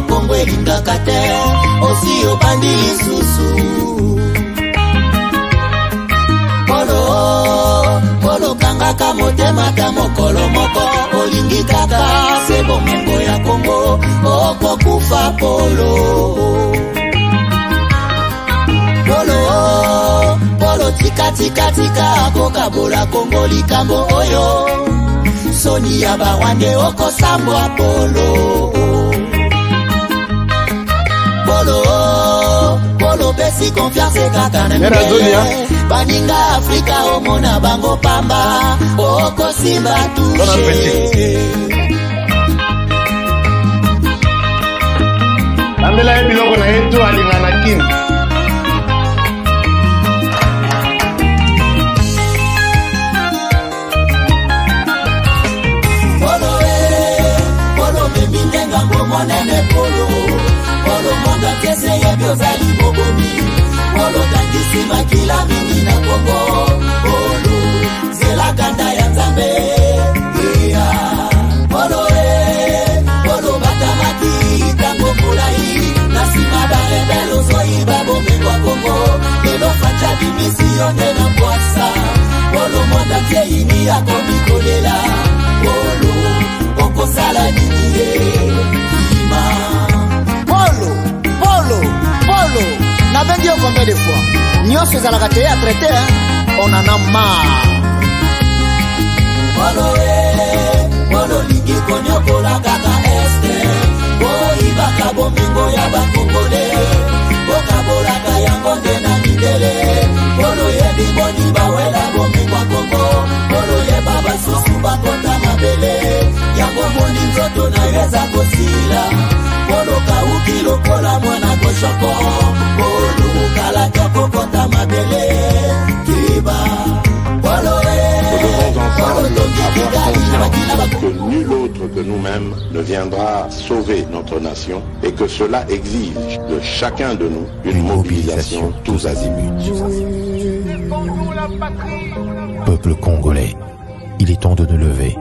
Congo elingaka te osi obandi lisusu Polo kangaka motema ta mokolo moko olingi kaka se bomengo ya Congo okokufa Polo tika kokabola Congo likambo oyo Soni ya bawande okosambwa Polo pesi confiance kaka na mbele Baninga Afrika omona bango pamba okosimba touche Ambela ebiloko na yetu alingana kini Monene Polo monga kese ya biozali bobomi Polo tangisi makila mingi na Congo Polo zela kanda ya Nzambe Polo batamaki tango mulai Nasima barebelo zoi babomengwa Congo Lelo facha dimisione na kwasa Polo monga keini ya komikolela Polo okosala nini Polo, n'a pas dit combien de fois. Nyon se zala kate à traiter, on en a marre. Polo ligi konyo kola kaka este. Boi baka bomingo ya bakongole. Boka bola kayango na midele. Polo yebi boni bawela bomingo Congo. Polo ye baba susu bakota mabele. Yango boni mzoto na yeza kosila. Polo kauki lokola mwana koshoko Polo kala toko kota mabele Kiba Polo que nul autre que nous-mêmes ne viendra sauver notre nation et que cela exige de chacun de nous une mobilisation tous azimuts. Peuple congolais, il est temps de nous lever,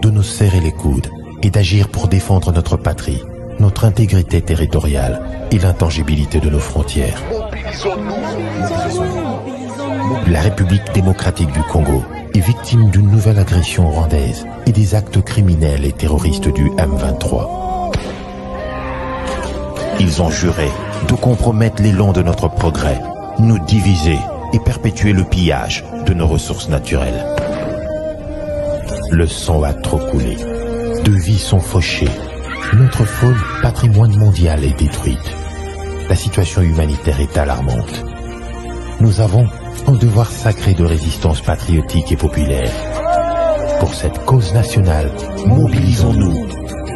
de nous serrer les coudes et d'agir pour défendre notre patrie, notre intégrité territoriale et l'intangibilité de nos frontières. La République démocratique du Congo est victime d'une nouvelle agression rwandaise et des actes criminels et terroristes du M23. Ils ont juré de compromettre l'élan de notre progrès, nous diviser et perpétuer le pillage de nos ressources naturelles. Le sang a trop coulé, de vies sont fauchées. Notre faune, patrimoine mondial, est détruite. La situation humanitaire est alarmante. Nous avons un devoir sacré de résistance patriotique et populaire. Pour cette cause nationale, mobilisons-nous.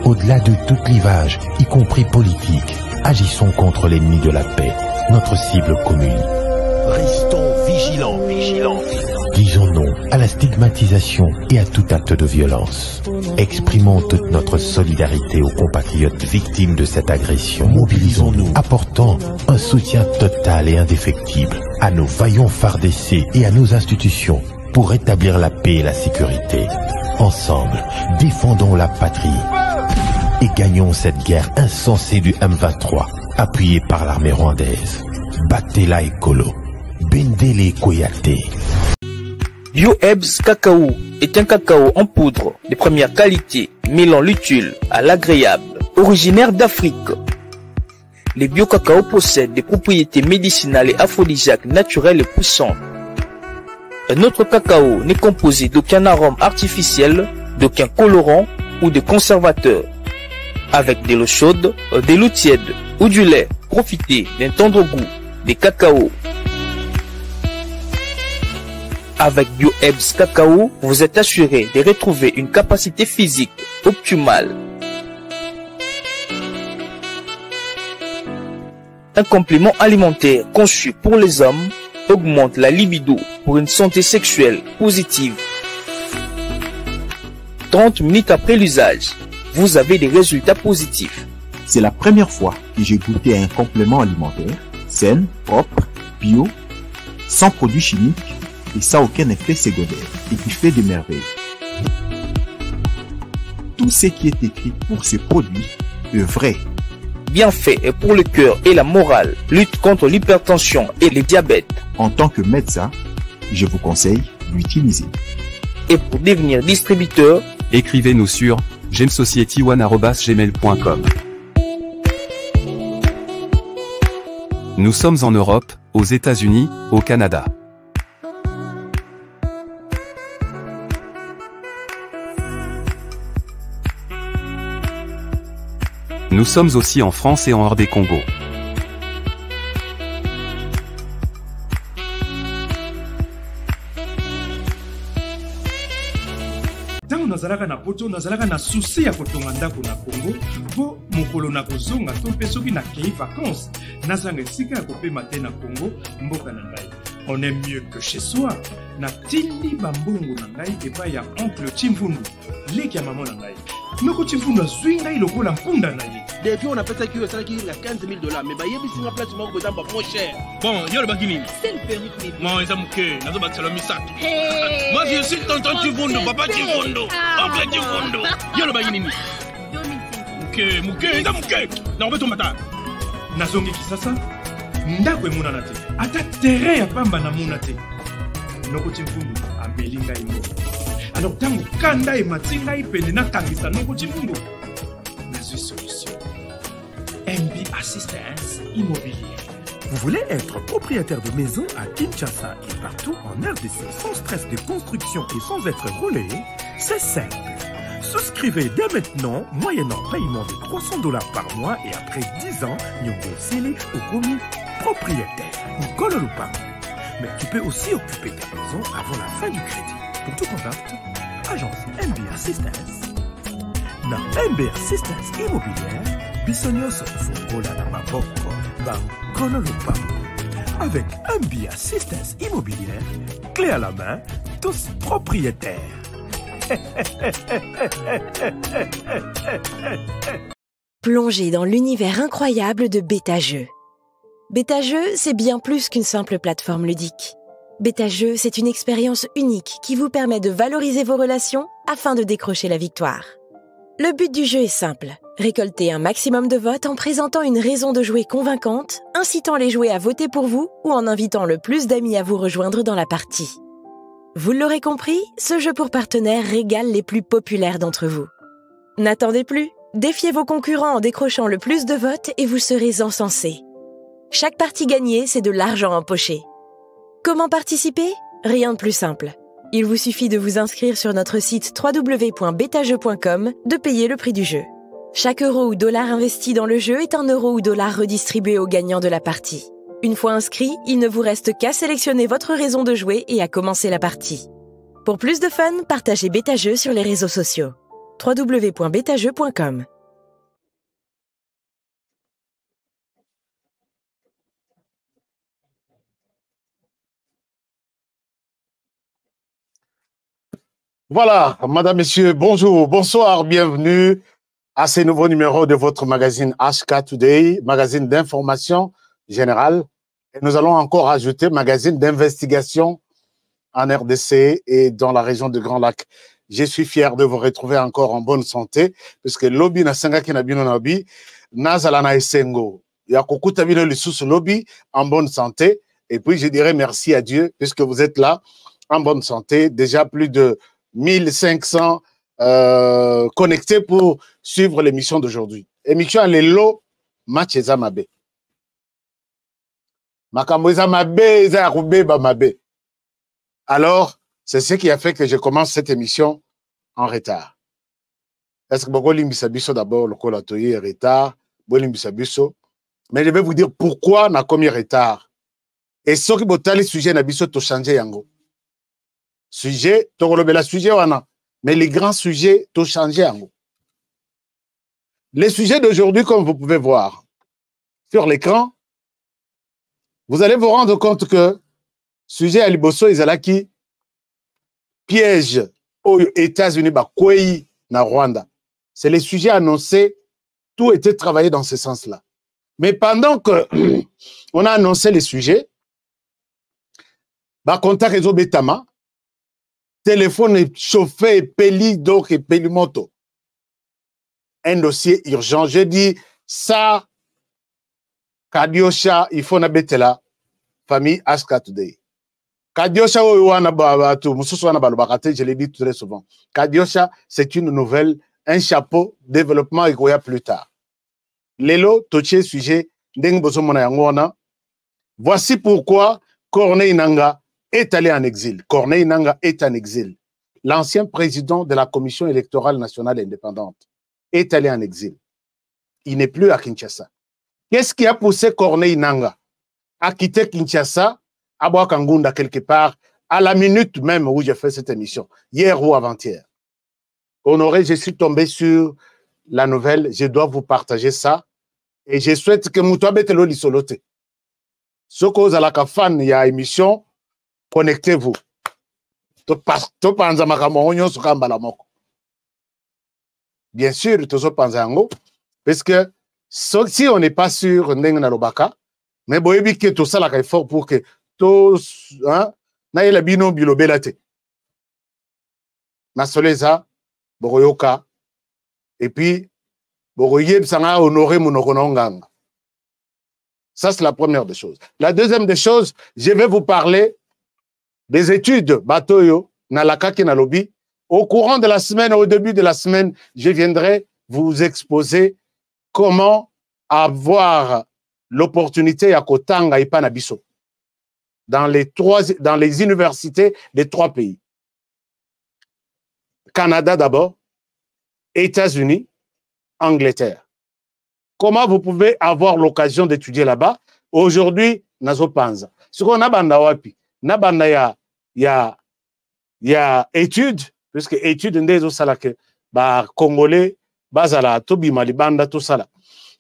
Au-delà de tout clivage, y compris politique, agissons contre l'ennemi de la paix, notre cible commune. Restons vigilants. Disons non à la stigmatisation et à tout acte de violence. Exprimons toute notre solidarité aux compatriotes victimes de cette agression. Mobilisons-nous, apportant un soutien total et indéfectible à nos vaillants FARDC et à nos institutions pour rétablir la paix et la sécurité. Ensemble, défendons la patrie et gagnons cette guerre insensée du M23, appuyée par l'armée rwandaise. Battez-la Ekolo, Bendele Koyate. BioEbs Cacao est un cacao en poudre de première qualité, mêlant l'utile à l'agréable, originaire d'Afrique. Les bio-cacao possèdent des propriétés médicinales et aphrodisiaques naturelles et puissantes. Un autre cacao n'est composé d'aucun arôme artificiel, d'aucun colorant ou de conservateur. Avec de l'eau chaude, de l'eau tiède ou du lait, profitez d'un tendre goût des cacao. Avec BioEbs Cacao, vous êtes assuré de retrouver une capacité physique optimale. Un complément alimentaire conçu pour les hommes augmente la libido pour une santé sexuelle positive. 30 minutes après l'usage, vous avez des résultats positifs. C'est la première fois que j'ai goûté à un complément alimentaire sain, propre, bio, sans produits chimiques et sans aucun effet secondaire et qui fait des merveilles. Tout ce qui est écrit pour ce produit est vrai bienfaits et pour le cœur et la morale, lutte contre l'hypertension et le diabète. En tant que médecin, je vous conseille d'utiliser. Et pour devenir distributeur, écrivez-nous sur gemsociety1@gmail.com. Nous sommes en Europe, aux États-Unis, au Canada. Nous sommes aussi en France et en hors des Congo. Tango nazalaka na poto nazalaka na souci ya kotonga ndako na Congo po mokolo na kozonga to pe soki na kei vacances nazanga esika ya kopema te na Congo mboka na ngai. On est mieux que chez soi. Na tindi bambongo na ngai epai ya oncle Chimfundu leki ya mama na ngai. Noko Chimfundu azwi ngai lokola mpunda na ye. Depuis on a fait ça qui est $15 000, mais bah il y a bis une place moins cher. Bon, yo le bagini. C'est le permis de moi ils aiment que nazo batalo misato. Moi je suis tonton Chimfundu, papa Chimfundu, oncle Chimfundu. Yo le bagini. Muke, eza muke. Na obeto mata. Nazongi kisasa ndako emonana te. Ata terrain ya pamba na mona te. Noko Chimfundu ameli ngai ngo. Alors tango kanda e matinga ipene na kangisa Noko Chimfundu. Nazwi solution. MB Assistance Immobilière. Vous voulez être propriétaire de maison à Kinshasa et partout en RDC sans stress de construction et sans être relayé? C'est simple. Souscrivez dès maintenant, moyennant paiement de $300 par mois et après 10 ans, Nyongo Sele ou commis propriétaire ou Kololupa. Mais tu peux aussi occuper ta maison avant la fin du crédit. Pour tout contact, agence MB Assistance. Na MB Assistance Immobilière, Bissonioso Fungola na Maboko, Kololupa. Avec MB Assistance Immobilière, clé à la main, tous propriétaires. Plongez dans l'univers incroyable de BetaJeux. BetaJeux, c'est bien plus qu'une simple plateforme ludique. BetaJeux, c'est une expérience unique qui vous permet de valoriser vos relations afin de décrocher la victoire. Le but du jeu est simple. Récolter un maximum de votes en présentant une raison de jouer convaincante, incitant les joueurs à voter pour vous ou en invitant le plus d'amis à vous rejoindre dans la partie. Vous l'aurez compris, ce jeu pour partenaires régale les plus populaires d'entre vous. N'attendez plus, défiez vos concurrents en décrochant le plus de votes et vous serez encensés. Chaque partie gagnée, c'est de l'argent empoché. Comment participer? Rien de plus simple. Il vous suffit de vous inscrire sur notre site www.betajeux.com, de payer le prix du jeu. Chaque euro ou dollar investi dans le jeu est un euro ou dollar redistribué aux gagnants de la partie. Une fois inscrit, il ne vous reste qu'à sélectionner votre raison de jouer et à commencer la partie. Pour plus de fun, partagez BetaJeux sur les réseaux sociaux. www.betajeux.com. Voilà, madame, messieurs, bonjour, bonsoir, bienvenue à ce nouveau numéro de votre magazine HK Today, magazine d'information générale. Et nous allons encore ajouter magazine d'investigation en RDC et dans la région de Grand Lac. Je suis fier de vous retrouver encore en bonne santé, puisque lobby na senga ki na bino na bi, nazala na esengo. Ya kokuta bino lisusu lobby en bonne santé. Et puis je dirais merci à Dieu, puisque vous êtes là en bonne santé. Déjà plus de 1500 connectés pour suivre l'émission d'aujourd'hui. Émission Lelo Match Ezamabe. Alors, c'est ce qui a fait que je commence cette émission en retard. Est-ce que Bogo Limbisabiso d'abord, le colatoyer est retard, Bolimbisabiso. Mais je vais vous dire pourquoi on a commis retard. Et ce qui est le sujet, Nabiso, to changer yango. Sujet, to relobela sujet, wana. Mais les grands sujets, to changer yango. Les sujets d'aujourd'hui, comme vous pouvez voir sur l'écran, vous allez vous rendre compte que sujet à Liboso Izalaki, piège aux États-Unis, Kwei, na Rwanda. C'est les sujets annoncés, tout était travaillé dans ce sens-là. Mais pendant que on a annoncé les sujets, contact réseau Betama, téléphone est chauffé, peli, donc et pelimoto. Un dossier urgent. Je dis ça, Kadiosha, il faut nabetela famille Aska Today. Kadiosha, je l'ai dit très souvent. Kadiosha, c'est une nouvelle, un chapeau, développement et goya plus tard. Lelo, toché sujet, voici pourquoi Corneille Nangaa est allé en exil. Corneille Nangaa est en exil. L'ancien président de la Commission électorale nationale indépendante est allé en exil. Il n'est plus à Kinshasa. Qu'est-ce qui a poussé Corneille Nangaa à quitter Kinshasa, à Boakangunda quelque part, à la minute même où j'ai fait cette émission, hier ou avant-hier? Honoré, je suis tombé sur la nouvelle, je dois vous partager ça, et je souhaite que Moutouabé Telo Lissolote. Ce que vous avez fan, il y a émission, connectez-vous. Bien sûr, parce que si on n'est pas sûr, mais boyebi que tout ça là est fort pour que tous, hein, na yela bino bilobelate. Na soleza, boroyoka, et puis boroyeb sanga honoré monokononganga. Ça c'est la première des choses. La deuxième des choses, je vais vous parler des études Batoyo, Nalakaki Nalobi. Au courant de la semaine, au début de la semaine, je viendrai vous exposer comment avoir l'opportunité à Kotanga et Panabiso dans les universités des 3 pays. Canada d'abord, États-Unis, Angleterre. Comment vous pouvez avoir l'occasion d'étudier là-bas? Aujourd'hui, Nazo Panza. Ce qu'on a banda wapi, na banda ya études, puisque études ndezo sala que ba Congolais, bazala tobi malibanda tout ça là.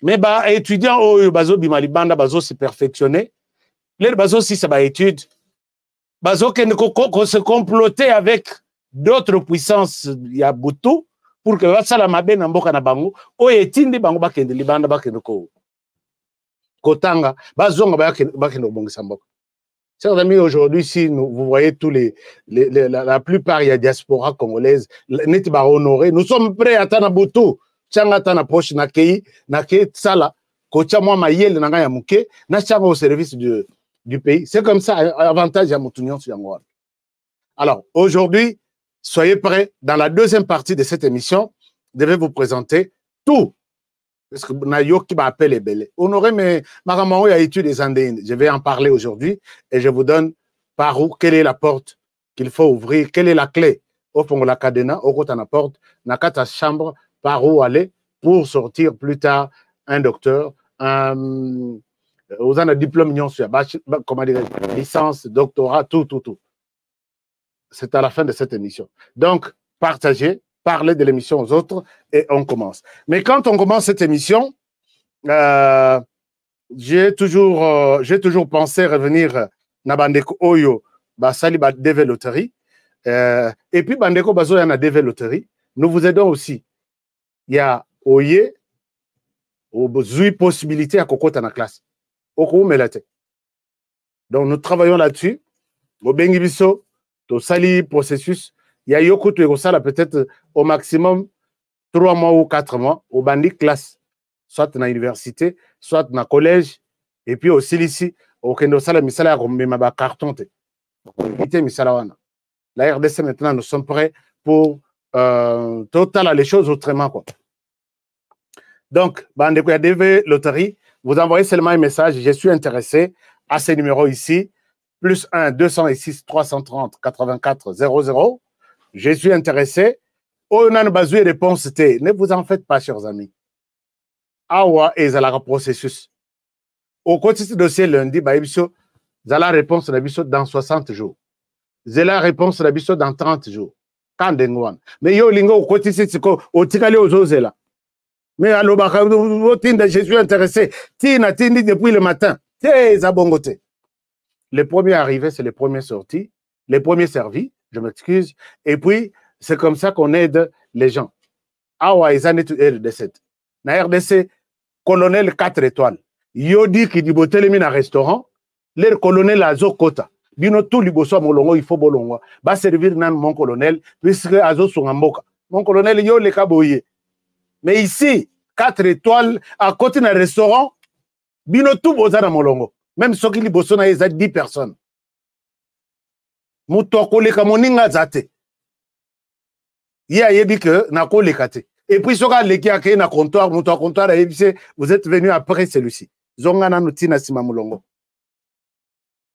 Mais bah étudiants au bazo bimalibanda bazo se perfectionner. Les bazo si ça ba étude, bazo que se comploter avec d'autres puissances ya butu pour que basala mabe na mboka na bango o etindi bango bakende libanda bakende ko kotanga bazonga bakende bongisa mboka. Chers amis, aujourd'hui, si vous voyez la plupart, il y a diaspora congolaise, nous sommes prêts à Tanabutu, Tchanga Poche, Nakei, Tsala, Kocha Moi Mayel, Nanga Yamuke, Nachanga au service du pays. C'est comme ça, avantage à Moutunion sur Yangoa. Alors, aujourd'hui, soyez prêts. Dans la deuxième partie de cette émission, je vais vous présenter tout. Parce que Nayo qui m'appelle est belle. Honoré, mais Maramao a étudié des Andéens. Je vais en parler aujourd'hui et je vous donne par où, quelle est la porte qu'il faut ouvrir, quelle est la clé. Au fond de la cadena, au côté de la porte, dans la chambre, par où aller pour sortir plus tard un docteur, vous avez un diplôme, comment dire, licence, doctorat, tout. C'est à la fin de cette émission. Donc, partagez. Parler de l'émission aux autres et on commence. Mais quand on commence cette émission, j'ai toujours pensé revenir na Bandeko Oyo, Basali ba DV Loterie, et puis Bandeko Bazo yana DV Loterie. Nous vous aidons aussi. Il y a Oye, Zui possibilité à Kokota na classe. Oko melate. Donc nous travaillons là-dessus. Au Bengibiso, au Sali processus. Il y a Yoko Tuegosala peut-être au maximum 3 mois ou 4 mois au bandit classe, soit dans l'université, soit dans le collège, et puis aussi ici, au Kendosala, Misala, Maba carton. La RDC maintenant, nous sommes prêts pour total les choses autrement. Quoi. Donc, Bandeko DV Loterie, vous envoyez seulement un message, je suis intéressé à ces numéros ici, plus 1 206 330 84 00. Je suis intéressé. On a une réponse. Ne vous en faites pas, chers amis. Awa et Zala processus. Au côté de dossier lundi, Zala réponse dans 60 jours. Zala réponse dans 30 jours. Quand mais yo lingo au côté c'est au tikale aux ozela. Mais alors je suis intéressé. Tina tindi depuis le matin. Zabongote. Les premiers arrivés, c'est les premiers sortis, les premiers servis. Je m'excuse. Et puis, c'est comme ça qu'on aide les gens. Awa, ils en est RDC. Na RDC, colonel 4 étoiles. Yodi qui dit boté les restaurant, leur colonel Azo Kota. Bino tout liboso molongo, il faut bolongo. Va servir nan mon colonel, puisque Azo Sungamboka. Mon colonel, yo le kaboye. Mais ici, 4 étoiles, à côté d'un restaurant, bino tout boza na molongo même soki liboso na eza 10 personnes moto akoleka moninga zate ye ayebi que nakoleka te et puis soka leki akei na comptoir moto a comptoir ayebi se vous êtes venu après celui-ci zonga nanu tina sima molongo.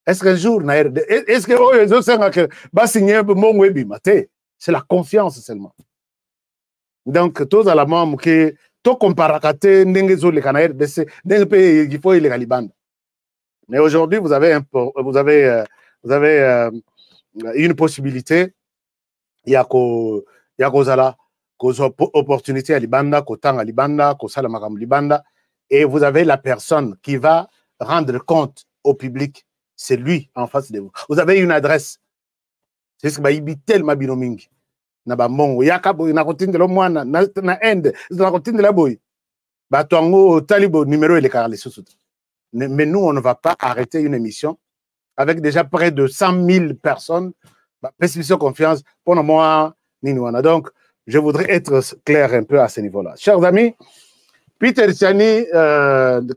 Est-ce qu'un jour est-ce que oyo ezosenga que basigner mongo ebima te? C'est la confiance seulement. Donc tous à la mort que to comparaka te ndenge zo le kana RDC ndenge pe il faut il libanda. Mais aujourd'hui vous avez une possibilité ya kozala kozo opportunité à libanda ko tanga libanda ko sala makam libanda et vous avez la personne qui va rendre compte au public, c'est lui en face de vous. Vous avez une adresse. C'est ce que bayibi tellement binomingi. Na ba mongo yaka boy na kotinde lo mwana na end na kotinde la boy ba tongo talibo numéro ele kala lisusu. Mais nous on ne va pas arrêter une émission avec déjà près de 100 000 personnes. Perception confiance pour moi Niniwana. Donc je voudrais être clair un peu à ce niveau-là. Chers amis, Peter Tiani,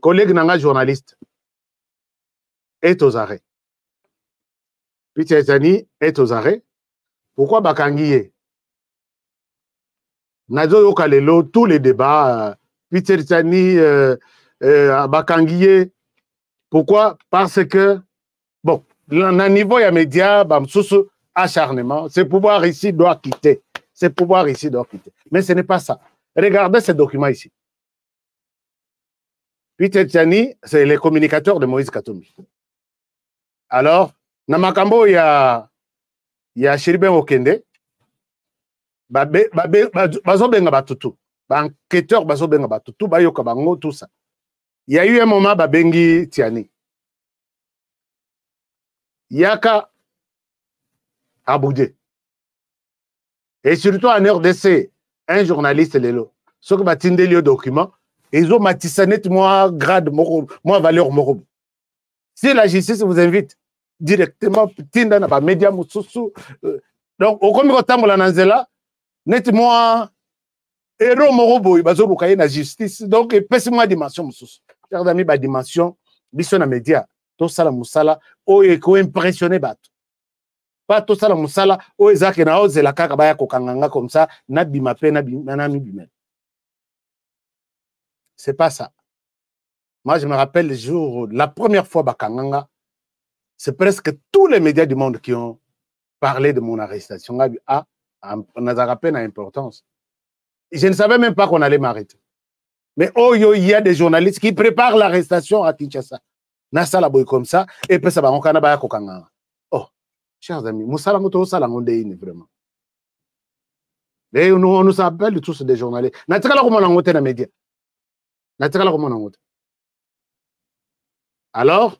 collègue nanga journaliste, est aux arrêts. Peter Tiani est aux arrêts. Pourquoi Bakangiye? Nazo Yokalelo, tous les débats, Peter Tiani, Bakangiye. Pourquoi? Parce que, bon, le niveau ya média, sous acharnement, ce pouvoir ici doit quitter. Ce pouvoir ici doit quitter. Mais ce n'est pas ça. Regardez ce document ici. Peter Tiani, c'est le communicateur de Moïse Katumbi. Alors, Namakambo, il y a Chiriben Okende, bazobenga batutu, enquêteur bazobenga batutu, bayoka bango, tout ça. Il y a eu un moment, babengi Tiani. Yaka Aboudé. Et surtout en RDC, un journaliste, Lelo, ce qui va tindé le document, ils ont matissané moi grade, moi valeur morob. Si la justice vous invite directement, tinda na ba média mususu, donc au comme quand la nanzela, net moi héros morobo, ils bazo bukaye na justice, donc pèse-moi dimension mususu. Chers amis, ba dimension, biso na média, tout ça la musala, o eko impressionné bat. Pas tout ça la musala, o ezake na oze la kaka baya kokanganga comme ça, na bimape na bimel. C'est pas ça. Moi, je me rappelle le jour, la première fois Bakanganga, c'est presque tous les médias du monde qui ont parlé de mon arrestation. On a rappelé l'importance. Je ne savais même pas qu'on allait m'arrêter. Mais oh, il y a des journalistes qui préparent l'arrestation à Kinshasa. Nasa la boy comme ça, et puis ça va, on kanaba kokanganga. Oh, chers amis, Moussala Moto Salango Deine, vraiment. Et on nous appelle tous des journalistes. Natikala comment on a dans les médias. Alors,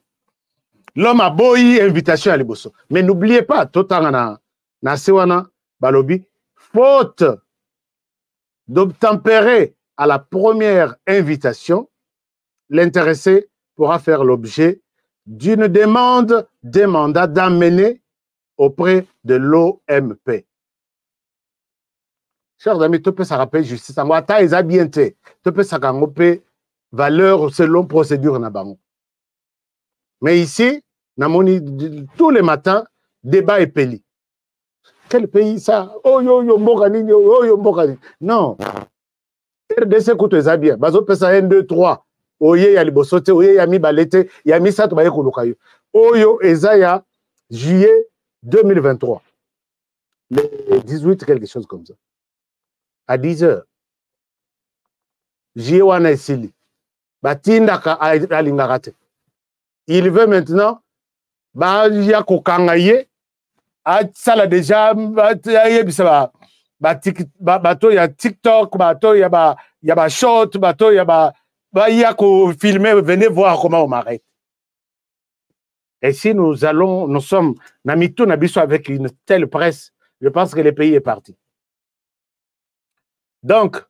l'homme a beau y invitation à Liboso. Mais n'oubliez pas, tout en na sewana balobi, faute d'obtempérer à la première invitation, l'intéressé pourra faire l'objet d'une demande d'un mandat d'amener auprès de l'OMP. Chers amis, tu peux se rappeler justice. En Wata, ils ont bien été. Tu peux se valeur selon procédure nabango. Mais ici, tous les matins, débat est peli. Quel pays ça? Oh yo yo mbokani, oh yo mbokani. Non. RDC coûte les bien. Bazo pesa 1, 2, 3. Oye ya libosote, oye ya mi balete, ya mi sato baye kulukayo. Oh yo ezaya juillet 2023. Le 18, quelque chose comme ça. À 10 heures. Juillet wana esili. Batindaka alingarate. Il veut maintenant ya kokangaye a sala déjà bato ya TikTok, bato ya ba short, bato ya ya ko filmer, venez voir comment on m'arrête. Et si nous sommes namitou nabiso avec une telle presse, je pense que le pays est parti. Donc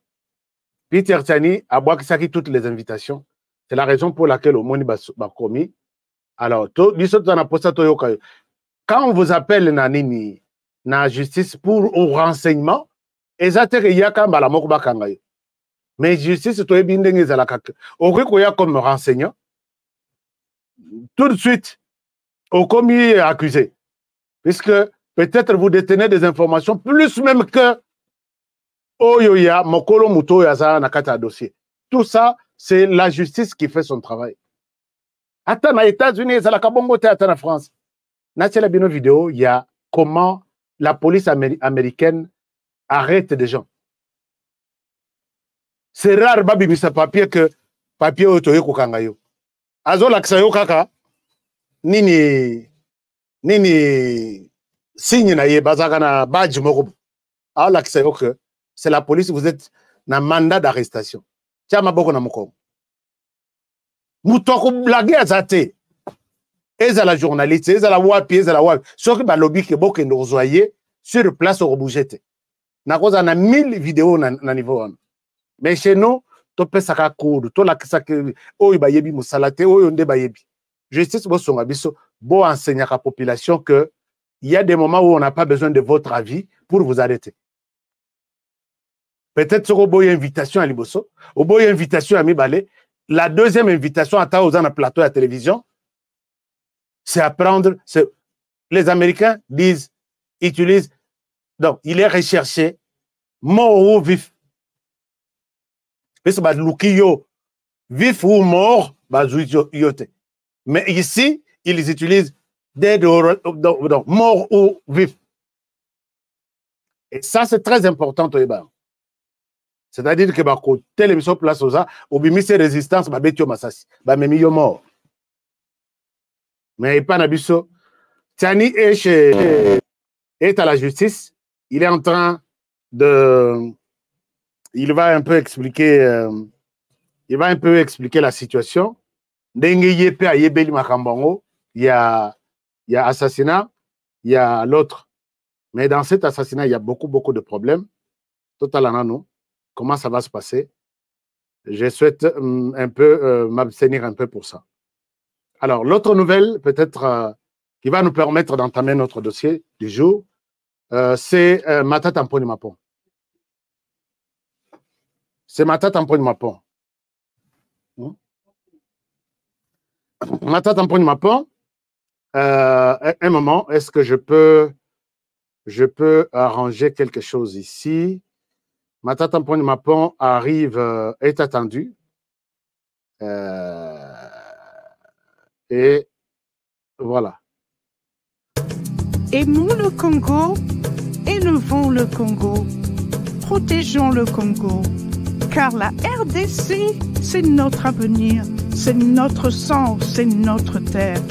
Peter Tiani a boakisaki toutes les invitations. C'est la raison pour laquelle au Moni Bakomi. Alors, quand on vous appelle na justice pour au renseignement, mais justice, tu es bien comme renseignant, tout de suite au commis accusé. Puisque peut-être vous détenez des informations plus même que Oyoya, Mokolo Muto Yaza Nakata dossier. Tout ça, c'est la justice qui fait son travail. Attends, aux États-Unis, c'est la Kabongo, attends, en France. Dans cette vidéo, il y a comment la police américaine arrête des gens. C'est rare, babi, mais c'est papier que papier otoye kukangayo. Azo laksayo kaka, nini signe na ye bazaka na badge moko. Alors laksayo que c'est la police, vous êtes na mandat d'arrestation. Tia maboko na moko. Mutoko blague azate. Eza la journaliste, eza la wapi, eza la wapi. Soki ba lobby ke boke ndozoye sur place au bougete. Na koza na 1000 vidéos na niveau 1. Mais chez nous, to pesaka koud, to la kisaka oyo bayebi musalate, oyo nde bayebi. Justice bo songa biso, bo enseigner à la population que il y a des moments où on n'a pas besoin de votre avis pour vous arrêter. Peut-être sur une invitation à Liboso, une invitation à Mibale. La deuxième invitation à Taouzan à plateau à la télévision, c'est apprendre. Les Américains disent, utilisent. Donc, il est recherché mort ou vif. Parce que vif ou mort, mais ici, ils utilisent dead donc, mort ou vif. Et ça, c'est très important. C'est-à-dire que telle émission place aux gens, au bimis résistance, babetio masasi, bamemi yo mort. Mais pas nabiso. Tiani est à la justice. Il est en train de, il va un peu expliquer la situation. Il y a assassinat, il y a l'autre. Mais dans cet assassinat, il y a beaucoup de problèmes. Total anano. Comment ça va se passer? Je souhaite un peu m'abstenir un peu pour ça. Alors, l'autre nouvelle, peut-être, qui va nous permettre d'entamer notre dossier du jour, c'est Mata Tamponi Mapon. C'est Mata Tamponi Mapon. Mata Tamponi Mapon, un moment, est-ce que je peux arranger quelque chose ici? Mata Tamponi Mapon arrive, est attendu. Et voilà. Aimons le Congo, élevons le Congo, protégeons le Congo, car la RDC, c'est notre avenir, c'est notre sang, c'est notre terre.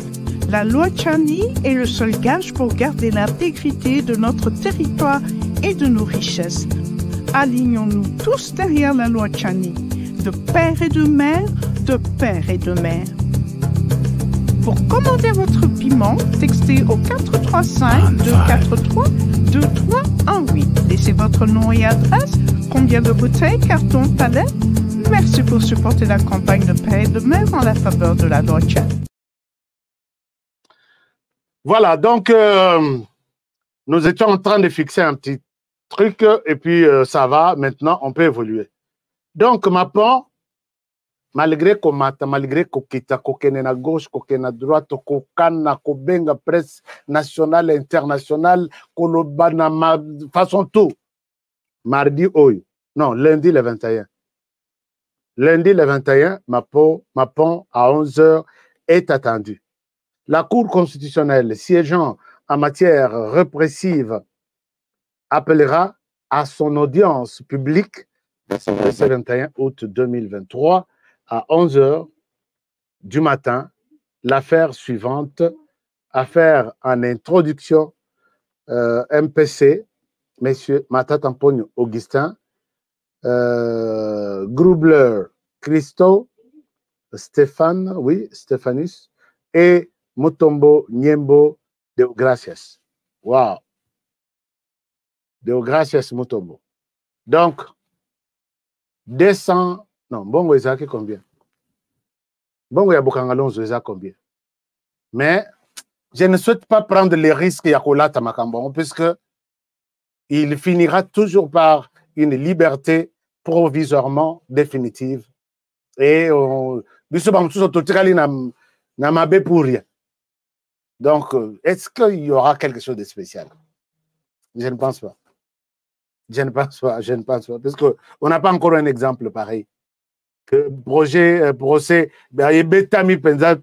La loi Tchani est le seul gage pour garder l'intégrité de notre territoire et de nos richesses. Alignons-nous tous derrière la loi Tchani, de père et de mère, de père et de mère. Pour commander votre piment, textez au 435-243-2318. Laissez votre nom et adresse, combien de bouteilles, cartons, palais. Merci pour supporter la campagne de père et de mère en la faveur de la loi Tchani. Voilà, donc nous étions en train de fixer un petit truc et puis ça va, maintenant on peut évoluer. Donc, Mapon, malgré Komata, malgré Kokita, Kokene na gauche, Kokene na droite, Kokana, Kobenga, presse nationale, internationale, Kolobana, façon tout. Mardi, oi. Non, lundi le 21. Lundi le 21, Mapon à 11h est attendu. La Cour constitutionnelle siégeant en matière répressive appellera à son audience publique le 21 août 2023 à 11h du matin l'affaire suivante, affaire en introduction MPC, messieurs Mata Tamponi Augustin, Grubler Christo, Stéphane, oui, Stéphanus, et Mutombo Nyembo Deogracias. Wow. Deogracias Mutombo. Donc, 200, non, Bongo Isaki combien? Bongo Yabukangalonzo Isaki combien? Mais je ne souhaite pas prendre les risques Yakolata Makambon, puisque il finira toujours par une liberté provisoirement définitive. Et Namabé pour rien. Donc, est-ce qu'il y aura quelque chose de spécial? Je ne pense pas. Je ne pense pas. Parce qu'on n'a pas encore un exemple pareil. Que procès, Betami Penza,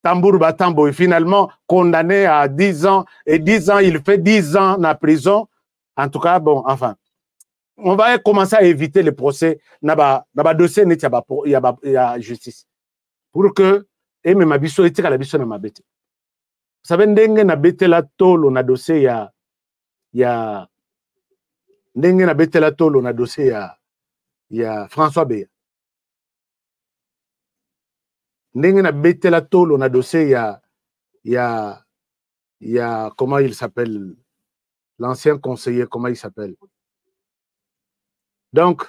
Tambour Batambo est finalement condamné à 10 ans. Et 10 ans, il fait 10 ans en prison. En tout cas, bon, enfin. On va commencer à éviter les procès. Naba dossier, il y a justice. Pour que, et même abisso, et la bisso na mabete. Vous savez, ndenge na bete la tolo na dossier ya ndenge na bete la tolo na dossier ya François Beya. Ndenge na bete la tolo na dossier ya comment il s'appelle, l'ancien conseiller, comment il s'appelle. Donc,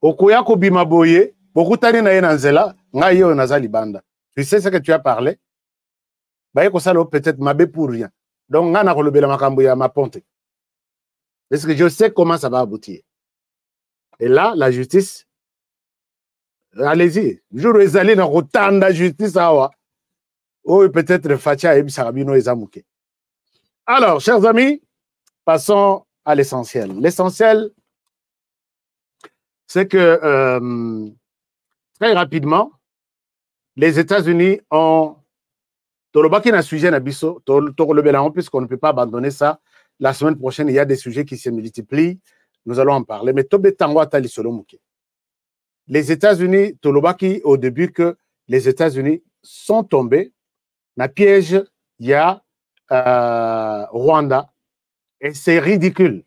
okoya ko bima boye, beaucoup tani na yena nzela, nga yo nazali banda. Tu sais ce que tu as parlé? Peut-être mabé pour rien. Donc, on a relobé makambo ya ma ponte. Parce que je sais comment ça va aboutir. Et là, la justice, allez-y. Jour où ils allaient dans autant de justice, ou peut-être Fatia et Sarabino et Zamouké. Alors, chers amis, passons à l'essentiel. L'essentiel, c'est que très rapidement, les États-Unis ont Tolobaki n'a sujet n'abisso, puisqu'on ne peut pas abandonner ça. La semaine prochaine, il y a des sujets qui se multiplient. Nous allons en parler. Mais les États-Unis, Tolobaki, au début, que les États-Unis sont tombés dans le piège, il y a Rwanda. Et c'est ridicule.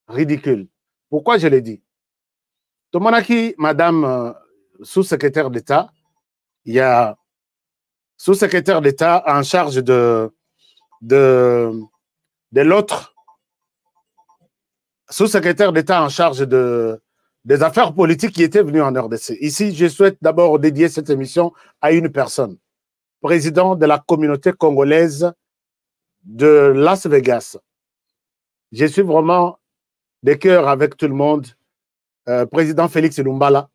Ridicule. Pourquoi je l'ai dit? Tomonaki, madame sous-secrétaire d'État, il y a sous-secrétaire d'État en charge de l'autre, sous-secrétaire d'État en charge des affaires politiques qui était venu en RDC. Ici, je souhaite d'abord dédier cette émission à une personne, président de la communauté congolaise de Las Vegas. Je suis vraiment de cœur avec tout le monde, président Félix Lumbala.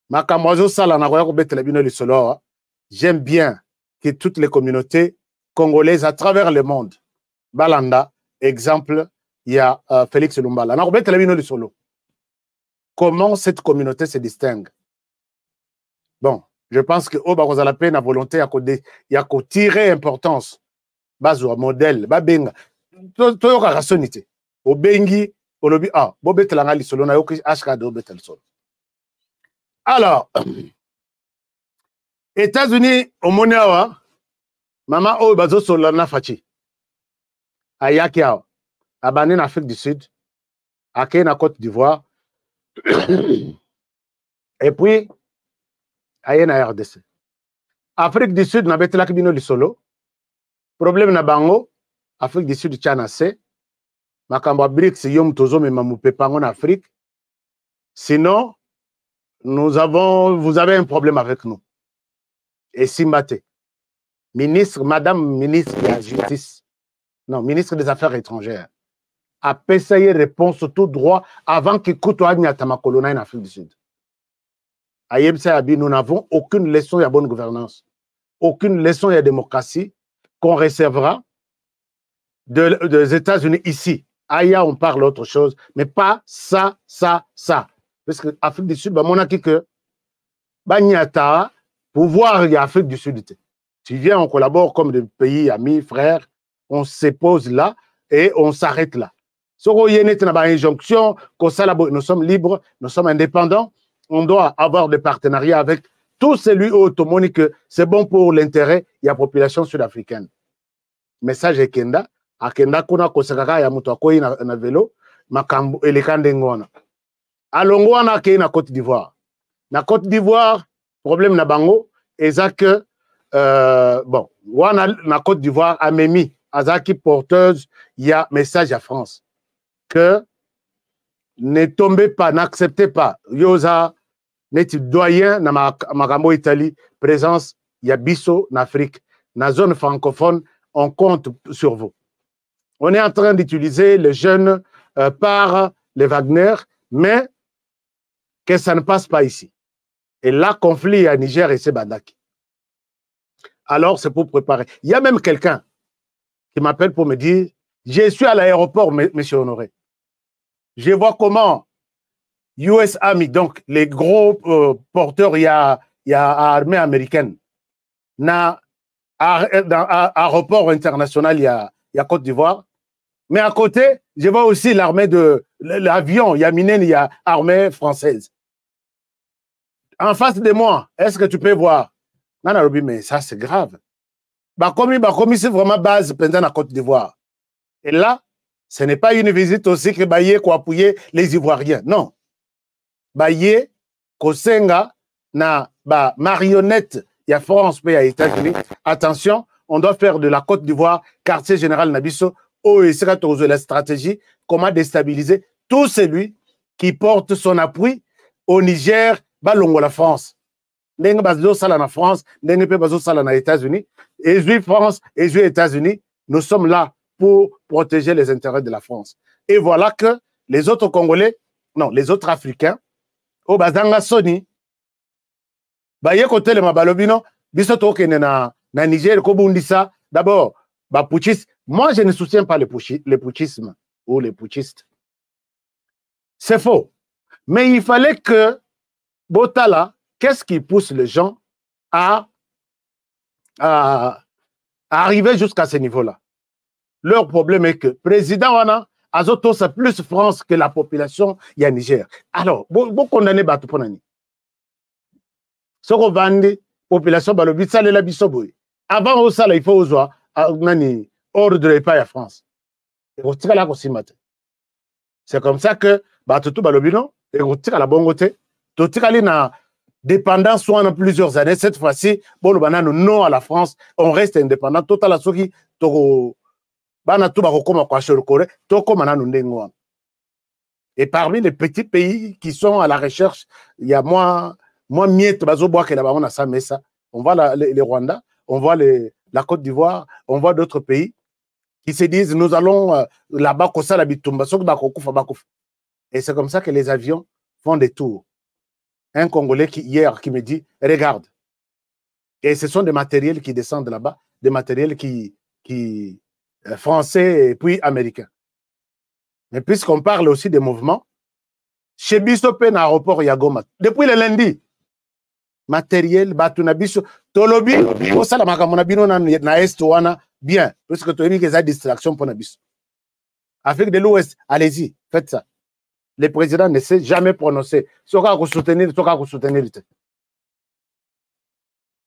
Makamozo Sala na j'aime bien que toutes les communautés congolaises à travers le monde, Balanda, exemple, il y a Félix Lumbala. Comment cette communauté se distingue? Bon, je pense que la peine à volonté, il y a qu'à tirer importance. Bazo, modèle, babenga. Toyoka rationalité. Au bengi, au lobby, bobet langali solo, na yoki ashkado betel solo. Alors, États-Unis, au Monéawa, maman o bazo solana fachi. Ayaki awa. Abane en Afrique du Sud, Aké na Côte d'Ivoire, et puis, aye na RDC. Afrique du Sud, na betelaki bino lisolo. Problème na bango, Afrique du Sud, tchanase. Makamba BRICS, yom tozo me mamoupepango en Afrique. Sinon, vous avez un problème avec nous. Et Simbate, ministre, madame ministre de la Justice, non, ministre des Affaires étrangères, a payé réponse tout droit avant qu'il coûte à Tamakolonaï en Afrique du Sud. Nous n'avons aucune leçon de bonne gouvernance, aucune leçon de démocratie qu'on recevra des États-Unis ici. Aïe, on parle autre chose, mais pas ça. Parce que l'Afrique du Sud, on a dit que pouvoir de l'Afrique du Sud. Tu viens, on collabore comme des pays amis, frères, on se pose là et on s'arrête là. Nous sommes libres, nous sommes indépendants, on doit avoir des partenariats avec tout celui automonique que c'est bon pour l'intérêt de la population sud-africaine. Message est Kenda, à Kenda kuna kosekaka ya mutu akoyi na vélo, makambo elekande ngona. Alongo wana ke na Côte d'Ivoire. Na Côte d'Ivoire, problème na bango, eza que bon, wana na Côte d'Ivoire a memi azaki porteuse, il y a message à France que ne tombez pas, n'acceptez pas. Yoza neti doyen na makambo Italie, présence ya biso en Afrique, na zone francophone, on compte sur vous. On est en train d'utiliser les jeunes par les Wagner, mais que ça ne passe pas ici. Et là, conflit à Niger et c'est Bandaki. Alors, c'est pour préparer. Il y a même quelqu'un qui m'appelle pour me dire, je suis à l'aéroport, monsieur Honoré. Je vois comment US Army, donc les gros porteurs, il y a armée américaine. Dans l'aéroport international, il y a Côte d'Ivoire. Mais à côté, je vois aussi l'armée de l'avion. Il y a Minen, il y a armée française. En face de moi, est-ce que tu peux voir? Mais ça, c'est grave. Bakomi, c'est vraiment base pendant la Côte d'Ivoire. Et là, ce n'est pas une visite aussi que Baye pour appuyer les Ivoiriens. Non. Baye, Kosenga, na marionnette, il y a France, il y a États-Unis. Attention, on doit faire de la Côte d'Ivoire, quartier général Nabiso, la stratégie, comment déstabiliser tout celui qui porte son appui au Niger, Balongo la France. Ndenge bazo sala na France, ndenge pe bazo sala na États-Unis, et je France, et je États-Unis, nous sommes là pour protéger les intérêts de la France. Et voilà que les autres Congolais, non, les autres Africains, au bazanga soni, baye côté le mabalobino, biso tokene na Niger ko bundisa, d'abord, putschistes. Moi je ne soutiens pas le putschisme ou les putschistes. C'est faux. Mais il fallait que Botala, qu'est-ce qui pousse les gens à arriver jusqu'à ce niveau-là? Leur problème est que le président Wana Azoto, c'est plus France que la population y a Niger. Alors, vous condamnez Batuponani. Ce qu'on vend, population Balobi, ça l'est la bisoboui. Avant au sala, il faut aux ordre de pas à France. C'est comme ça que Batutu Balobino, et on tire à la bonne côté. Tout na dépendance soit en plusieurs années. Cette fois-ci, bon, non à la France, on reste indépendant. Total à ceux qui et parmi les petits pays qui sont à la recherche, il y a moins miette, on voit les Rwanda, on voit la Côte d'Ivoire, on voit d'autres pays qui se disent nous allons là-bas, et c'est comme ça que les avions font des tours. Un Congolais hier qui me dit regarde, et ce sont des matériels qui descendent là-bas, des matériels qui français et puis américains. Mais puisqu'on parle aussi des mouvements, chez Bissopé, dans l'aéroport Yagoma, depuis le lundi, matériel, Batunabiso, Tolobi, au Salamakabonabino, na Est-Ouana, bien, puisque tu as mis des distractions pour Nabiso. Afrique de l'Ouest, allez-y, faites ça. Le président ne s'est jamais prononcé. Soka soutenir.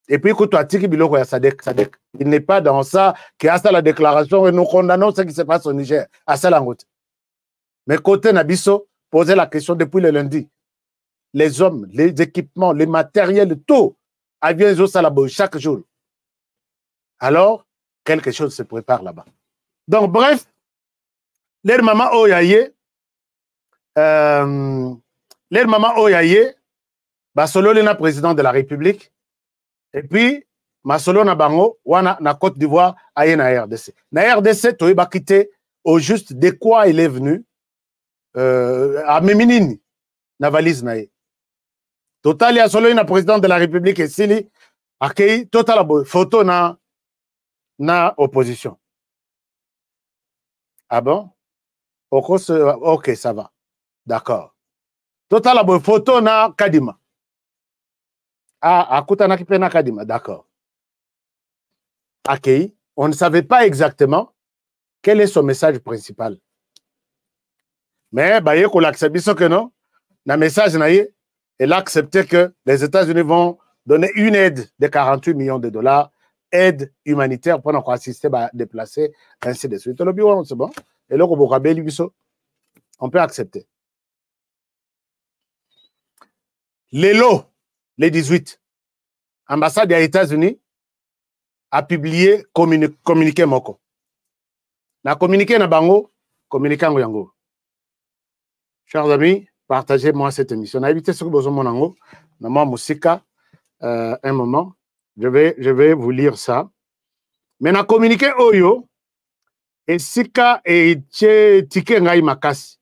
Et puis, quand tu as dit qu'il Sadek, il n'est pas dans ça, qui a ça la déclaration et nous condamnons ce qui se passe au Niger. À ça, mais côté Nabiso, posez la question depuis le lundi. Les hommes, les équipements, les matériels, tout, avions au chaque jour. Alors, quelque chose se prépare là-bas. Donc, bref, les mamans Oyaye, Basolo, le président de la République, et puis, Masolo na bango, wana na Côte d'Ivoire, aye na RDC. Na RDC, tu as quitté au juste de quoi il est venu à Méminine, na valise nae. Total, il y a solo na président de la République et Sili, accueilli total photo na opposition. Ah bon? Ok, ça va. D'accord. Total, photo na Kadima. Ah, Kadima, d'accord. Ok, on ne savait pas exactement quel est son message principal. Mais, il faut l'accepter que non, le message, elle a accepté que les États-Unis vont donner une aide de 48 millions de dollars, aide humanitaire pour nous assister à déplacer, ainsi de suite. C'est bon. Et là, on peut accepter. Les lots, les 18, l'ambassade des États-Unis a publié communiqué moko. Na communiqué na bango, communiqué yango. Chers amis, partagez-moi cette émission. Na évité ce que vous avez dit, na moi musika, un moment, je vais vous lire ça. Mais na communiqué oyo, et sika et tche tike ngai makasi.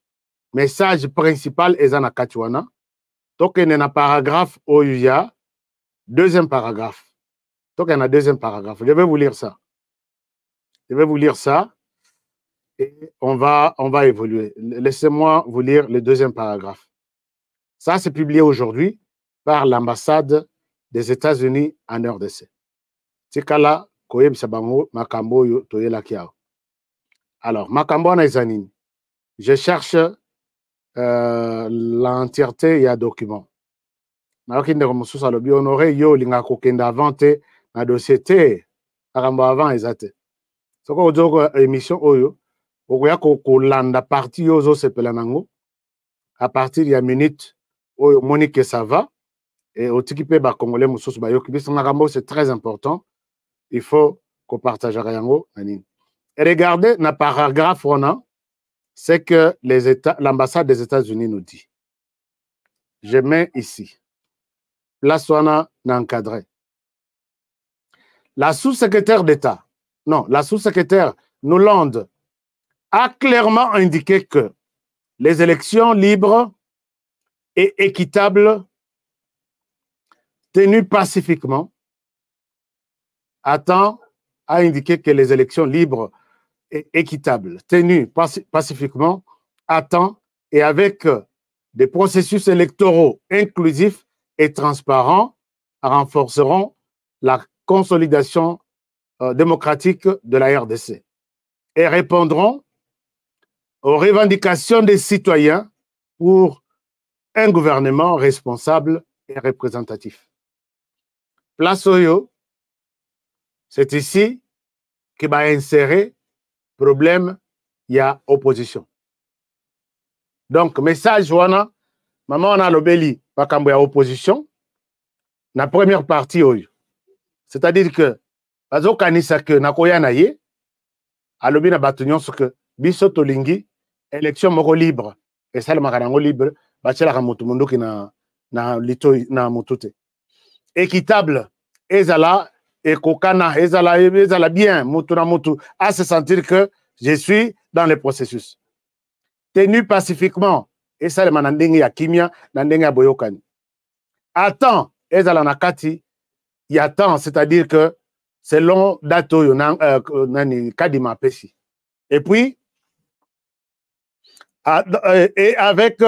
Message principal est na katiwana. Donc, il y a un paragraphe où il y a deuxième paragraphe. Donc, il y a un deuxième paragraphe. Je vais vous lire ça. Je vais vous lire ça et on va évoluer. Laissez-moi vous lire le deuxième paragraphe. Ça, c'est publié aujourd'hui par l'ambassade des États-Unis en RDC. Tikala koyeb sabango makambo yo toyela kiao. Alors, makambo na izanini. Je cherche l'entièreté il y a document. Naoki ndeko mususa lobi honoré yo linga kokenda avante na dossier te makambo avant ezate. Soko ozoko émission oyo okoya kolanda parti yo zo sepela nango à partir ya minute oyo Monique ça va et otiki pe ba congolais mususu ba yoki biso makambo c'est très important. Il faut qu'on partage yango nanini. Et regardez na paragraphe on c'est que l'ambassade des États-Unis nous dit. Je mets ici. Place on encadré. La sous-secrétaire d'État, non, la sous-secrétaire Nuland a clairement indiqué que les élections libres et équitables tenues pacifiquement, a indiqué que les élections libres et équitables tenues pacifiquement, à temps et avec des processus électoraux inclusifs et transparents renforceront la consolidation démocratique de la RDC et répondront aux revendications des citoyens pour un gouvernement responsable et représentatif. Place Oyo, c'est ici qui va insérer problème, il y a opposition. Donc, message, wana, maman, on a l'obéli, pas quand il y a opposition, la première partie, c'est-à-dire que, bazo kanisa que nakoya na ye, alobi na batunyon ce que, biso tolingi, élection moko libre, et ça le makarango libre, bachela kamutu mundo ki na lito na mutute. Équitable, ezala, et kokana, ezala bien, mutu na mutu, à se sentir que je suis dans le processus. Tenu pacifiquement, et ça le manandenge ya kimia, nandenge ya boyokani. Attends, ezala nakati, il y a temps, c'est-à-dire que selon dato nani kadima pesi. Et puis, et avec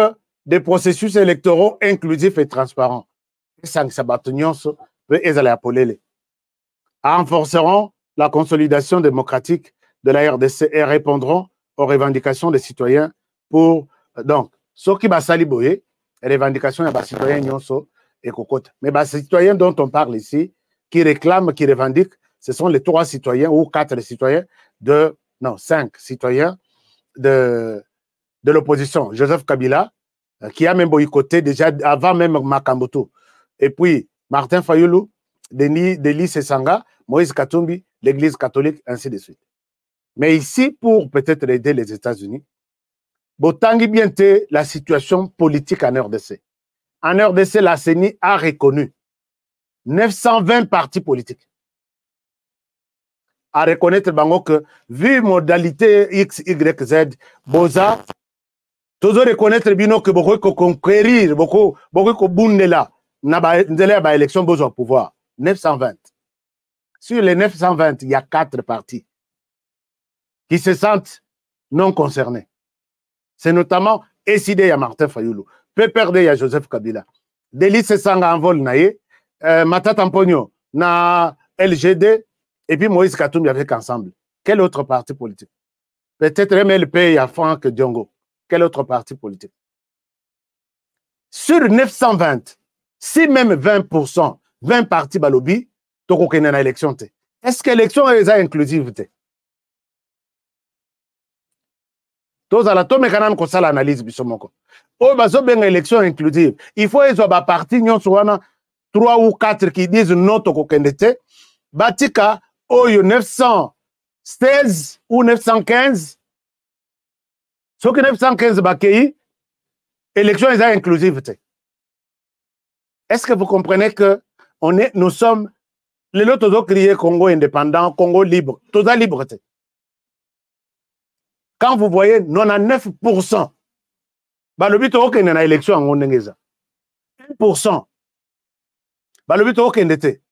des processus électoraux inclusifs et transparents. Et ça, peut ezala apolele. Renforceront la consolidation démocratique de la RDC et répondront aux revendications des citoyens pour... Donc, ce qui va saliboyer, les revendications des citoyens nyonso et cocotte. Mais les citoyens dont on parle ici, qui réclament, qui revendiquent, ce sont les 3 citoyens ou 4 citoyens de... Non, 5 citoyens de l'opposition. Joseph Kabila, qui a même boycotté déjà avant même Makambutu. Et puis, Martin Fayoulou, Denis Sessanga, Moïse Katumbi, l'Église catholique, ainsi de suite. Mais ici, pour peut-être aider les États-Unis, Botangi biente la situation politique en RDC. En RDC, la CENI a reconnu 920 partis politiques. À reconnaître bango que, vu modalité X, Y, Z, Boza, tous reconnaître bino que beaucoup conquérir, beaucoup bundela, n'a pas élection besoin de pouvoir. 920. Sur les 920, il y a 4 partis qui se sentent non concernés. C'est notamment SID à Martin Fayoulou, PPRD à Joseph Kabila, Delis Sanga en vol naïe, Matata Mpogno na LGD, et puis Moïse Katumbi avec ensemble. Quel autre parti politique? Peut-être MLP à Franck Diongo. Quel autre parti politique? Sur 920, si même 20%, 20 partis balobi, toko kene na élection te. Est-ce que l'élection est inclusive te? Tous à la tome kanan ko sala analyse bisomoko. O bazo ben élection inclusive. Il faut ezo ba parti nyon soana 3 ou 4 qui disent non toko kende te. Batika oyo 916 ou 915. Ce que 915 bakei élection est inclusive te. Est-ce que vous comprenez que nous sommes les autres ont crié Congo indépendant, Congo libre, tout ça libre. Quand vous voyez 99%, bah le but est qu'il y a une élection en Ondengeza. 1%. Bah, le but est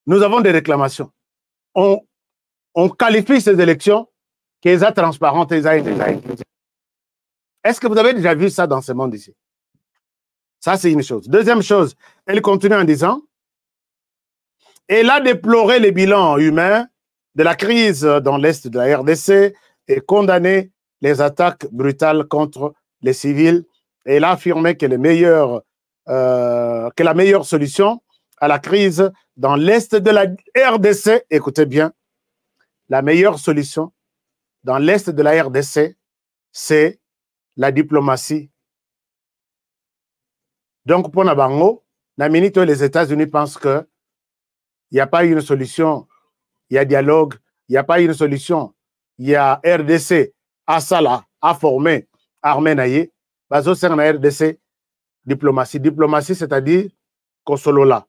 nous avons des réclamations. On qualifie ces élections qu'elles sont transparentes et Est-ce que vous avez déjà vu ça dans ce monde ici? Ça, c'est une chose. Deuxième chose, elle continue en disant, elle a déploré les bilans humains de la crise dans l'Est de la RDC et condamné les attaques brutales contre les civils. Et elle a affirmé que, que la meilleure solution à la crise dans l'Est de la RDC, écoutez bien, la meilleure solution dans l'Est de la RDC, c'est la diplomatie. Donc, pour Nabango, les États-Unis pensent qu'il n'y a pas une solution, il y a dialogue, il n'y a pas une solution, il y a RDC, Asala, à former, armée naïe, bazo c'est en RDC, diplomatie. Diplomatie, c'est-à-dire Kosolola.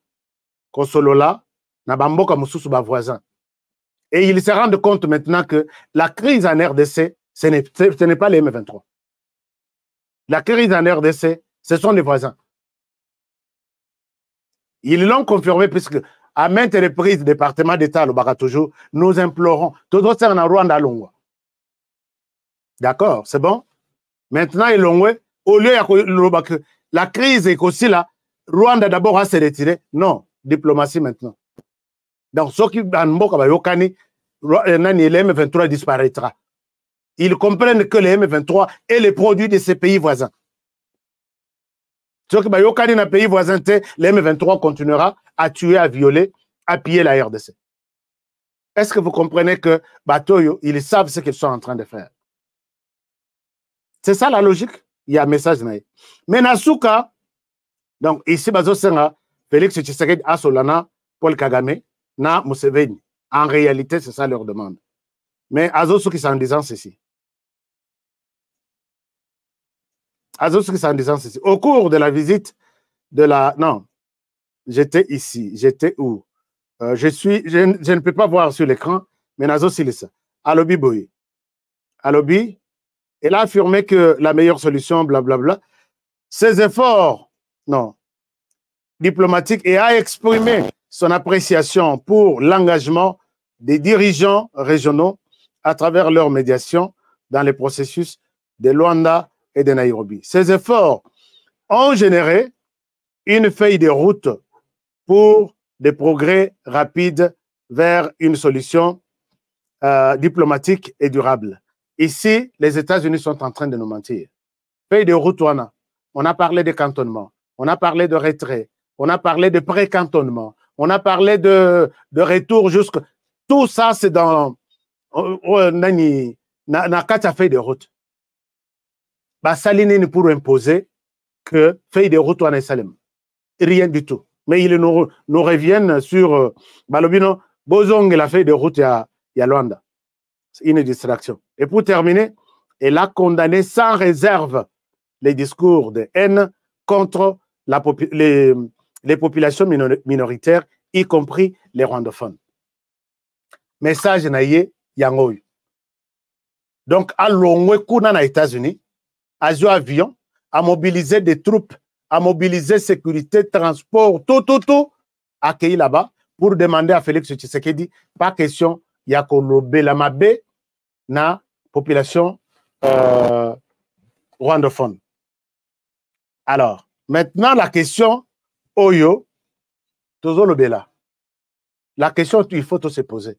Kosolola, Nabambo comme sous voisin. Et ils se rendent compte maintenant que la crise en RDC, ce n'est pas les M23. La crise en RDC, ce sont les voisins. Ils l'ont confirmé puisque à maintes reprises, le département d'État, le Baratoujo, nous implorons. Tout doit être en Rwanda Longwa. D'accord, c'est bon? Maintenant, ils l'ont au lieu de la crise est aussi là, Rwanda d'abord à se retirer. Non, diplomatie maintenant. Donc, ceux qui ont Yokani, le M23 disparaîtra. Ils comprennent que le M23 est le produit de ces pays voisins. Ceux qui ont Yokani dans les pays voisins, le M23 continuera à tuer, à violer, à piller la RDC. Est-ce que vous comprenez que Batoyo, ils savent ce qu'ils sont en train de faire? C'est ça la logique. Il y a un message. Mais Nasuka, donc ici, Félix Tshisekedi, Asolana, Paul Kagame, na Museveni. En réalité, c'est ça leur demande. Mais Azosu qui s'en disant ceci. Azosu qui s'en disant ceci. Au cours de la visite de la... Non, j'étais ici. J'étais où? Je ne peux pas voir sur l'écran, mais Azosu, c'est ça. Alobi Boye. Alobi, elle a affirmé que la meilleure solution, blablabla, ses efforts, non, diplomatiques, et a exprimé son appréciation pour l'engagement des dirigeants régionaux à travers leur médiation dans les processus de Luanda et de Nairobi. Ces efforts ont généré une feuille de route pour des progrès rapides vers une solution diplomatique et durable. Ici, les États-Unis sont en train de nous mentir. Feuille de route, on a parlé de cantonnement, on a parlé de retrait, on a parlé de pré-cantonnement, on a parlé de retour jusque... Tout ça, c'est dans... na quatre feuilles de route. Saline pour imposer que feuille de route, on est Salem. Rien du tout. Mais ils nous reviennent sur... Balobino, Bozong et la feuille de route, il y a Luanda. C'est une distraction. Et pour terminer, elle a condamné sans réserve les discours de haine contre les populations minoritaires, y compris les rwandophones. Message naïe yangoy. Donc, à l'ongwe kuna na États-Unis, à jouer avion, à mobiliser des troupes, à mobiliser sécurité, transport, tout, accueilli là-bas pour demander à Félix Tshisekedi, pas question, il y a Belamabe na population rwandophone. Alors, maintenant, la question, Oyo, toujours le Bela. La question, il faut se poser.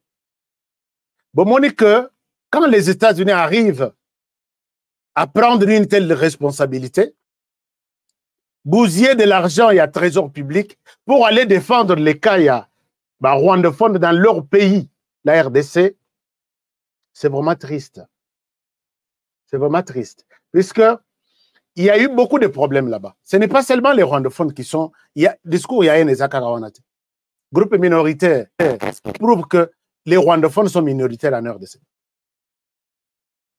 Bon, on que quand les États-Unis arrivent à prendre une telle responsabilité, bousiller de l'argent et à trésor public pour aller défendre les cas rwandophones dans leur pays, la RDC, c'est vraiment triste. C'est vraiment triste. Puisque il y a eu beaucoup de problèmes là-bas. Ce n'est pas seulement les rwandophones qui sont... Il y a discours, il y a un Ezakarawanate. Groupe minoritaire prouve que les rwandophones sont minoritaires en RDC.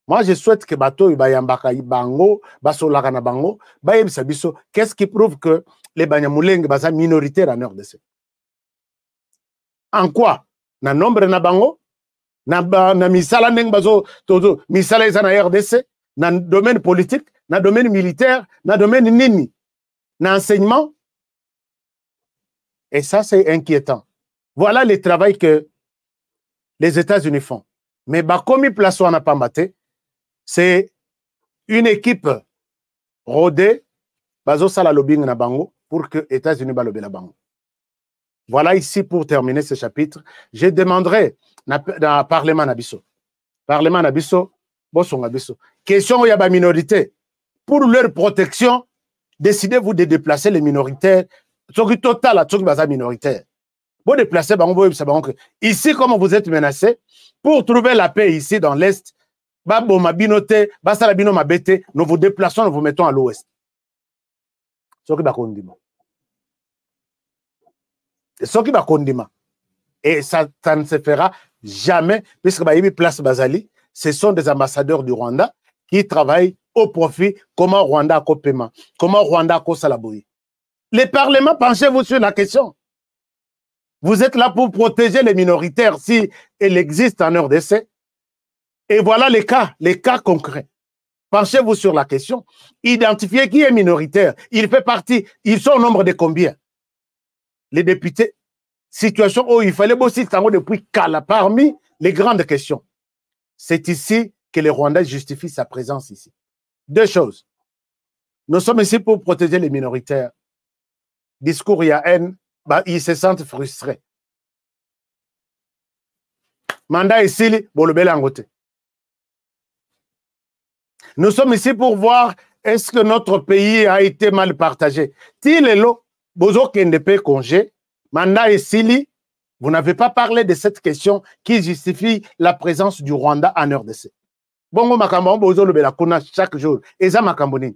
Moi, je souhaite que Bato, Bayambaka, Bango, Basolakana Bango, Bayem Sabiso, qu'est-ce qui prouve que les Banyamuleng sont minoritaires en RDC? En quoi? Na nombre na Bango? Na misala neng bazo, todo, misala isa na RDC? Na domaine politique? Na domaine militaire? Na domaine nini? Na enseignement? Et ça, c'est inquiétant. Voilà le travail que les États-Unis font. Mais Bakomi Plaso n'a pas maté. C'est une équipe rodée, Bazo Sala Lobbying na bango, pour que les États-Unis balobé la bango. Voilà ici pour terminer ce chapitre. Je demanderai dans le Parlement Nabiso. Parlement Nabiso, Boson Nabiso. Question où il y a des minorités. Pour leur protection, décidez-vous de déplacer les minoritaires. Tsoki total, tsoki baza minoritaire. Vous déplacez, ici, comme vous êtes menacés, pour trouver la paix ici dans l'Est, nous vous déplaçons, nous vous mettons à l'Ouest. Et ça ne se fera jamais, puisque Place Bazali, ce sont des ambassadeurs du Rwanda qui travaillent au profit, comment Rwanda a paiement, comment Rwanda a salaboui. Les parlements, penchez-vous sur la question. Vous êtes là pour protéger les minoritaires si elles existent en RDC. Et voilà les cas concrets. Penchez-vous sur la question. Identifiez qui est minoritaire. Il fait partie. Ils sont au nombre de combien? Les députés. Situation où il fallait bosser depuis Kala parmi les grandes questions. C'est ici que les Rwandais justifient sa présence ici. Deux choses. Nous sommes ici pour protéger les minoritaires. Discours, il y a haine. Ils se sentent frustrés. Mandat ici, nous sommes ici pour voir est-ce que notre pays a été mal partagé. Si les lots, bozo kende pe congé, mandat ici, vous n'avez pas parlé de cette question qui justifie la présence du Rwanda en RDC. Bongo makambo bozo le bela kuna chaque jour. Eza makamboni.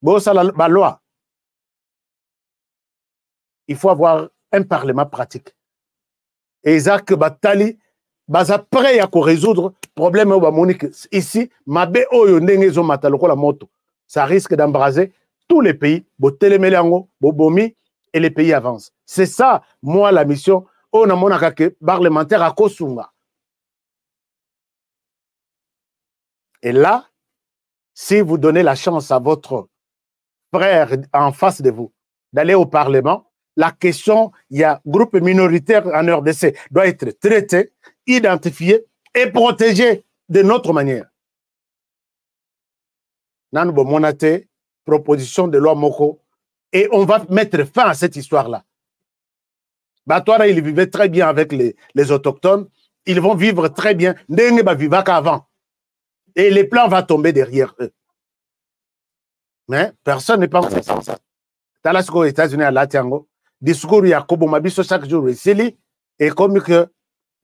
Bosa la loi. Il faut avoir un parlement pratique. Et Isaac Batali, baza prêt à résoudre le problème ici, mabe oyo ndengezo mataloko la moto. Ça risque d'embraser tous les pays, Botelemeliango, Bobomi, et les pays avancent. C'est ça, moi, la mission, on a mon parlementaire à Kosunga. Et là, si vous donnez la chance à votre frère en face de vous d'aller au Parlement, la question, il y a groupe minoritaire en RDC, doit être traité, identifié et protégé de notre manière. Nanbo Monate, proposition de loi Moko, et on va mettre fin à cette histoire-là. Batouara, ils vivaient très bien avec les autochtones, ils vont vivre très bien, Ndenge va vivre qu'avant. Et les plans vont tomber derrière eux. Mais personne n'est pas en ça. Talasco aux États-Unis à Latiango, discours Yakobo Mabiso chaque jour ici, et comme que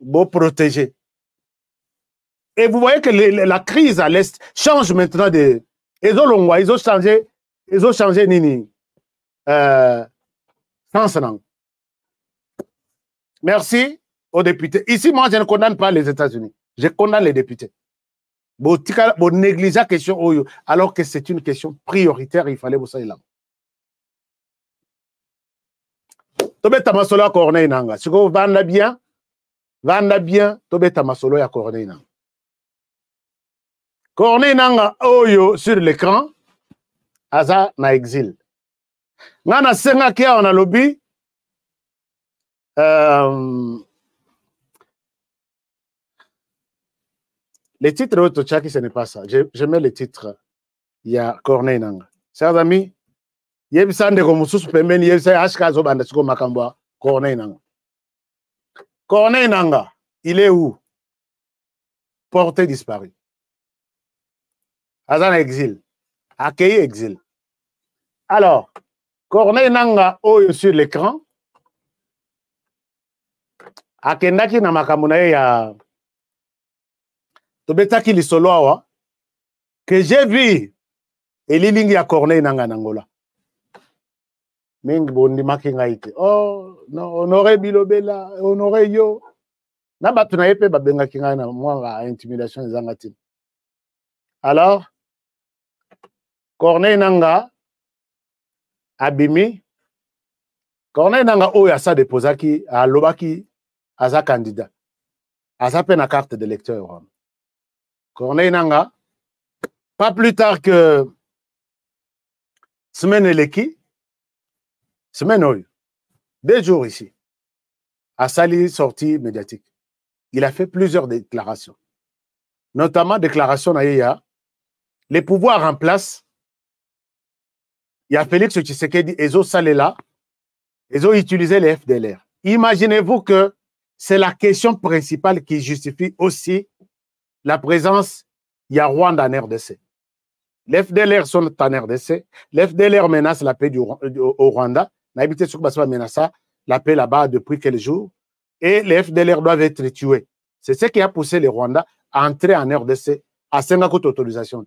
vous protéger. Et vous voyez que la crise à l'Est change maintenant de. Ils ont changé Nini. Merci aux députés. Ici, moi, je ne condamne pas les États-Unis. Je condamne les députés. Vous négligez la question, alors que c'est une question prioritaire, il fallait vous savoir là. Tobeta masolo ya Corneille nanga. Si vous vendez bien, tobeta masolo ya Corneille nanga. Corneille nanga oyo sur l'écran, aza na exil. Ngana senga kia on a lobby, les titres autochaki, ce n'est pas ça. Je mets les titres. Il y a Corneille nanga. Chers amis, Yebisande Gomusus Pemben, Yebisa Ashkazo Bandasco Makamba, Corneille Nanga. Corneille Nanga, il est où? Porté disparu. Azan exil. Accueilli exil. Alors, Corneille Nanga, sur l'écran, Akendaki na Makamunae ya Tobetaki Lisoloawa, que j'ai vu, et Lilingi à Corneille Nanga Nangola. Ming bondi makingaite. Oh, non, honoré Bilobela, honoré yo. Na batuna yepe babenga kinga na moi intimidation zangati. Alors, Corneille Nanga abimi. Corneille Nanga oya sa deposaki a lobaki asa candidat. Asa pe na carte d'électeur. Corneille Nanga, pas plus tard que semaine eleki. Semaine oyo. 2 jours ici, à Sali, sortie médiatique. Il a fait plusieurs déclarations. Notamment déclaration Naïa, les pouvoirs en place, il y a Félix Tshisekedi, ils ont salé là, ils ont utilisé les FDLR. Imaginez-vous que c'est la question principale qui justifie aussi la présence, il y a Rwanda en RDC. Les FDLR sont en RDC, les FDLR menacent la paix au Rwanda, n'habitez sur Basma menace la paix là-bas depuis quelques jours, et les FDLR doivent être tués. C'est ce qui a poussé les Rwandais à entrer en RDC à 5 autorisation.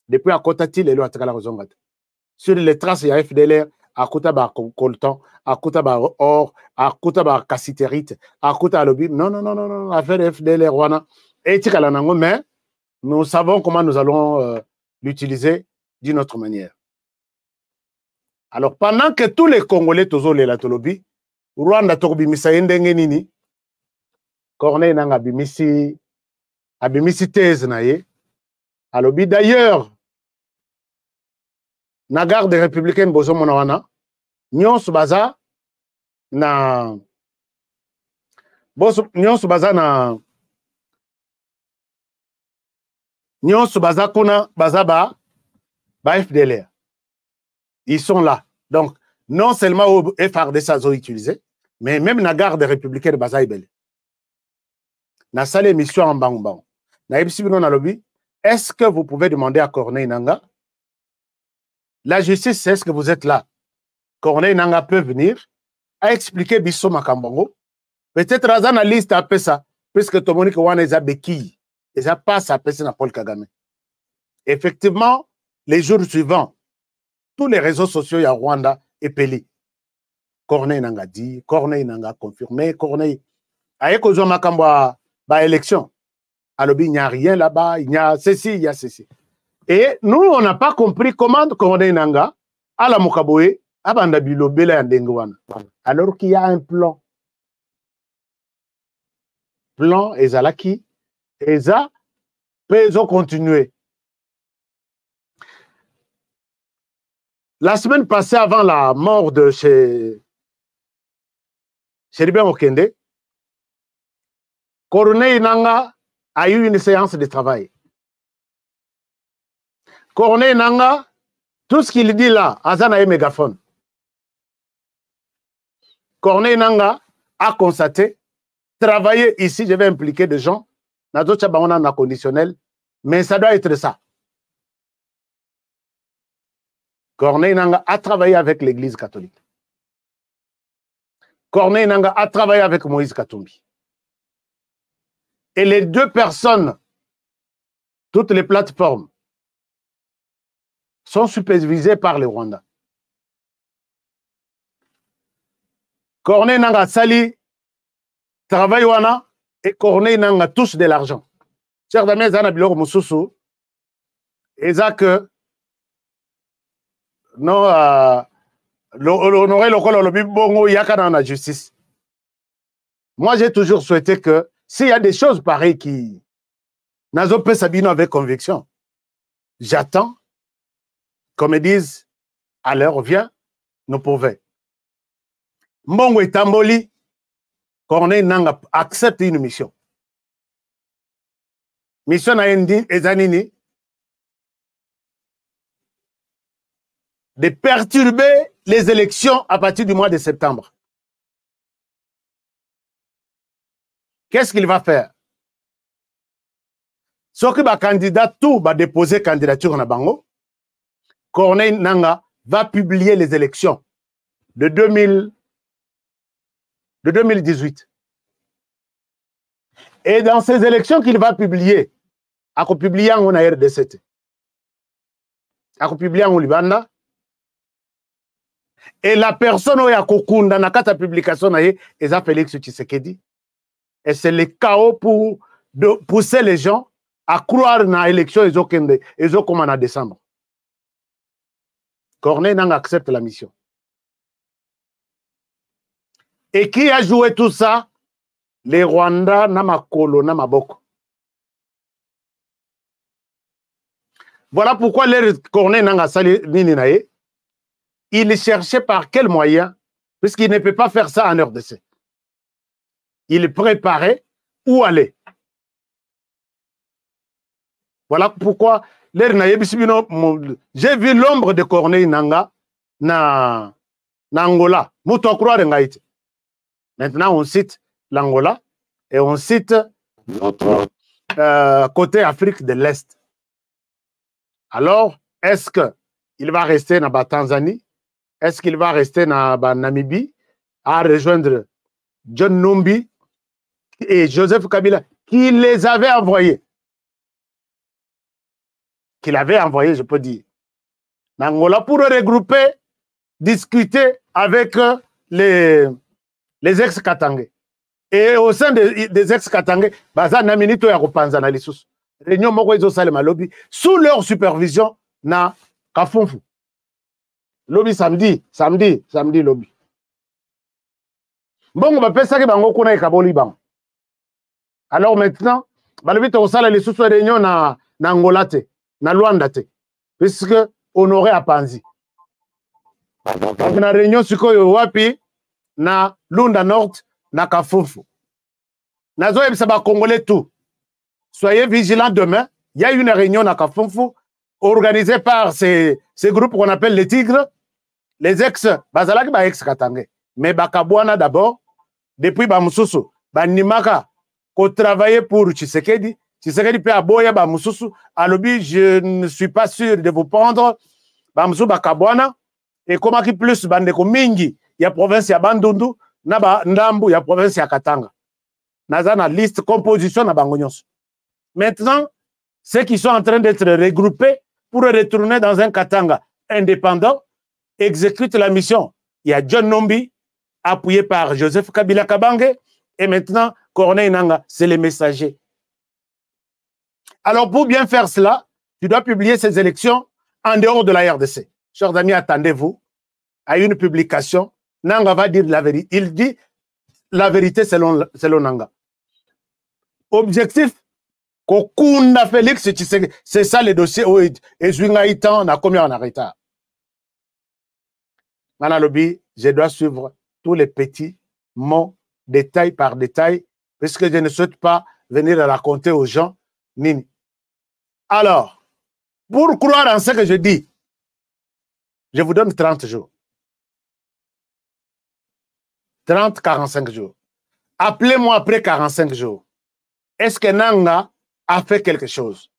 Depuis à Kotati, les lois à la raison. Sur les traces, il y a FDLR, à Kotaba coltan, à Kotaba or, à Kotaba cassiterite, à Kotaba lobby. Non, affaire FDLR, Rwanda. Et mais nous savons comment nous allons l'utiliser d'une autre manière. Alors, pendant que tous les Congolais, tous les lobby, Rwanda, Tobi Misaïndenge Nini, Corneille Nanga Bimisi, Abimisi thèse naye, alobi d'ailleurs, na garde républicaine bozo monawana, nyonso baza na nyonso baza na nyonso baza kuna baza ba FDLR. Ils sont là. Donc, non seulement au FRDC ont utilisé, mais même na garde républicaine baza ibele. Na salle émission en bang. Est-ce que vous pouvez demander à Corneille Nanga? La justice, c'est ce que vous êtes là. Corneille Nanga peut venir à expliquer Bisso Makambongo. Peut-être Razan a liste à ça, puisque Tomonik Wana est à Beki. Et ça passe à Pessa Paul Kagame. Effectivement, les jours suivants, tous les réseaux sociaux, il y a Rwanda et Peli. Corneille Nanga dit, Corneille Nanga confirmé, Corneille. Aïe Kozo Makamba, élection. Alors, il n'y a rien là-bas, il y a ceci, il y a ceci. Et nous, on n'a pas compris comment Corneille Nanga, à la Mokaboé, à Bandabilo, Bela et Ndengwana. Alors qu'il y a un plan. Plan, Ezalaki, Eza, ils ont continué. La semaine passée, avant la mort de chez Ribé Okende, Corneille Nanga a eu une séance de travail. Corneille Nanga, tout ce qu'il dit là, Azana a un mégaphone. Corneille Nanga a constaté, travailler ici, je vais impliquer des gens, dans d'autres on a un conditionnel, mais ça doit être ça. Corneille Nanga a travaillé avec l'Église catholique. Corneille Nanga a travaillé avec Moïse Katumbi. Et les deux personnes, toutes les plateformes, sont supervisées par les Rwandais. Corneille Nanga Sali travaille wana et Corneille Nanga touche de l'argent. Chers amis, Zana Bilor Moussousou, et ça que non, l'honoré local le bongo yakana na justice. Moi, j'ai toujours souhaité que s'il y a des choses pareilles qui n'ont pas Sabino avec conviction, j'attends qu'on me dise à l'heure vient, nous pouvons. Mbongo et Tamboli, Corneille Nanga accepte une mission. Mission à Ezanini de perturber les élections à partir du mois de septembre. Qu'est-ce qu'il va faire? Ce qui va candidat, tout va déposer candidature en Bango. Corneille Nanga va publier les élections de 2018. Et dans ces élections qu'il va publier, à publier en RDC, à publier en Libanda, et la personne qui a kokunda na kata publication est Félix Tshisekedi. Et c'est le chaos pour pousser les gens à croire dans l'élection ils ont comme en décembre. Corneille Nanga accepte la mission. Et qui a joué tout ça? Les Rwandais, Namakolo, Namaboko. Voilà pourquoi les Corneille Nanga Sali Nini Naye, il cherchait par quel moyen puisqu'il ne peut pas faire ça en RDC. Il est préparé où aller. Voilà pourquoi j'ai vu l'ombre de Corneille Nangaa na Angola. Maintenant, on cite l'Angola et on cite notre côté Afrique de l'Est. Alors, est-ce qu'il va rester dans la Tanzanie? Est-ce qu'il va rester dans la Namibie à rejoindre John Numbi et Joseph Kabila qui les avait envoyés? Qu'il avait envoyé, je peux dire, l'Angola pour regrouper, discuter avec les ex-Katangais. Et au sein des ex-Katangais, sous leur supervision, na Kafunfu. Lobby samedi, lobby. Bon, on va faire ça que bango kuna ekaboli bang. Alors maintenant, balobi to sala les sous réunion na Angola te. Na Luanda te, puisque Honoré Apanzi. Na réunion sikoyo wapi na Lunda Nord na Kafufu. Na zoe bisaba congolais tout. Soyez vigilants demain. Il y a une réunion à Kafufu organisée par ces groupes qu'on appelle les Tigres, les ex bazalaki ba ex Katangais. Mais bakabwana d'abord depuis Bamususu, Banimaka ko travailler pour Tshisekedi. Tshisekedi peut aboya Bamususu, alobi je ne suis pas sûr de vous prendre Bamusu bakabwana et comment qui plus bandeko mingi ya province ya Bandundu na ba Ndambu ya province ya Katanga. Naza na liste composition na bango nyonso. Maintenant, ceux qui sont en train d'être regroupés pour retourner dans un Katanga indépendant exécutent la mission. Il y a John Numbi appuyé par Joseph Kabila Kabange et maintenant Corneille Nangaa, c'est les messagers. Alors, pour bien faire cela, tu dois publier ces élections en dehors de la RDC. Chers amis, attendez-vous à une publication. Nangaa va dire la vérité. Il dit la vérité selon Nangaa. Objectif, Kokunda Félix, c'est ça le dossier. Et Zwingaïtan, n'a combien en retard. Maintenant, lobby, je dois suivre tous les petits mots, détail par détail, puisque je ne souhaite pas venir raconter aux gens Nini. Alors, pour croire en ce que je dis, je vous donne 30 jours. 30-45 jours. Appelez-moi après 45 jours. Est-ce que Nangaa a fait quelque chose?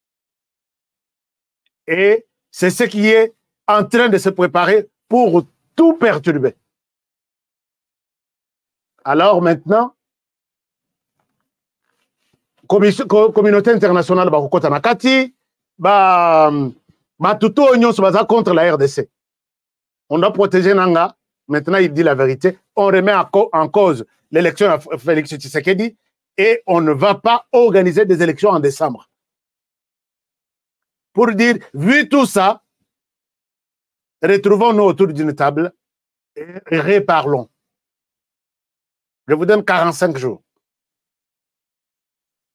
Et c'est ce qui est en train de se préparer pour tout perturber. Alors maintenant, communauté internationale bakokota na kati tuto nyonso baza contre la RDC. On doit protéger Nangaa. Maintenant, il dit la vérité. On remet en cause l'élection à Félix Tshisekedi et on ne va pas organiser des élections en décembre. Pour dire, vu tout ça, retrouvons-nous autour d'une table et reparlons. Je vous donne 45 jours.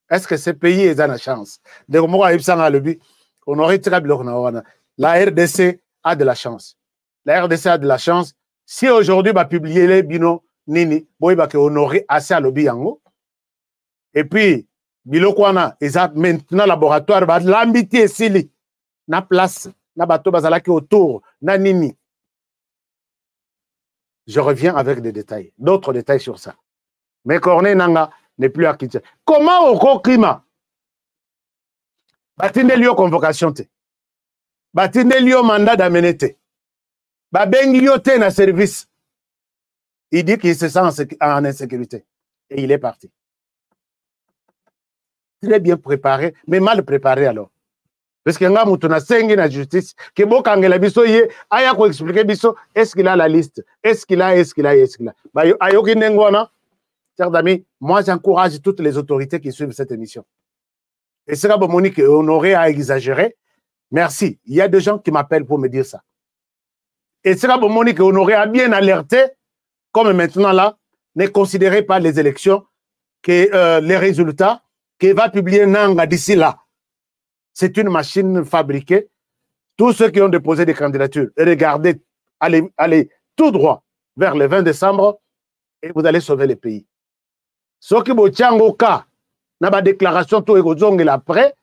Est-ce que ce pays est dans la chance? La RDC a de la chance. La RDC a de la chance. Si aujourd'hui, va publier les bino nini, boy va honorer assez à lobby yango. Et puis, bilokwana, ils ont maintenant laboratoire, va l'ambitié sili, na place, na bateau bazalaki autour, na nini. Je reviens avec des détails, d'autres détails sur ça. Mais Corneille Nangaa n'est plus à quitter. Comment au Kokima? Batinde lio convocation te. Batinde lio mandat d'amener te. Babengi lio te na service. Il dit qu'il se sent en insécurité. Et il est parti. Très bien préparé, mais mal préparé alors. Parce que nga mutu na sengi na justice, que bokangela biso ye, aya ko expliquer biso, est-ce qu'il a la liste? Est-ce qu'il a? Ba ayoki nengwana. Chers amis, moi j'encourage toutes les autorités qui suivent cette émission. Et c'est là Monique Honoré a exagéré. Merci. Il y a des gens qui m'appellent pour me dire ça. Et c'est là Monique Honoré a bien alerté, comme maintenant là, ne considérez pas les élections, que les résultats que va publier Nangaa d'ici là. C'est une machine fabriquée. Tous ceux qui ont déposé des candidatures, regardez, allez tout droit. vers le 20 décembre et vous allez sauver le pays. Ce qui est cas, dans la déclaration, tout est après,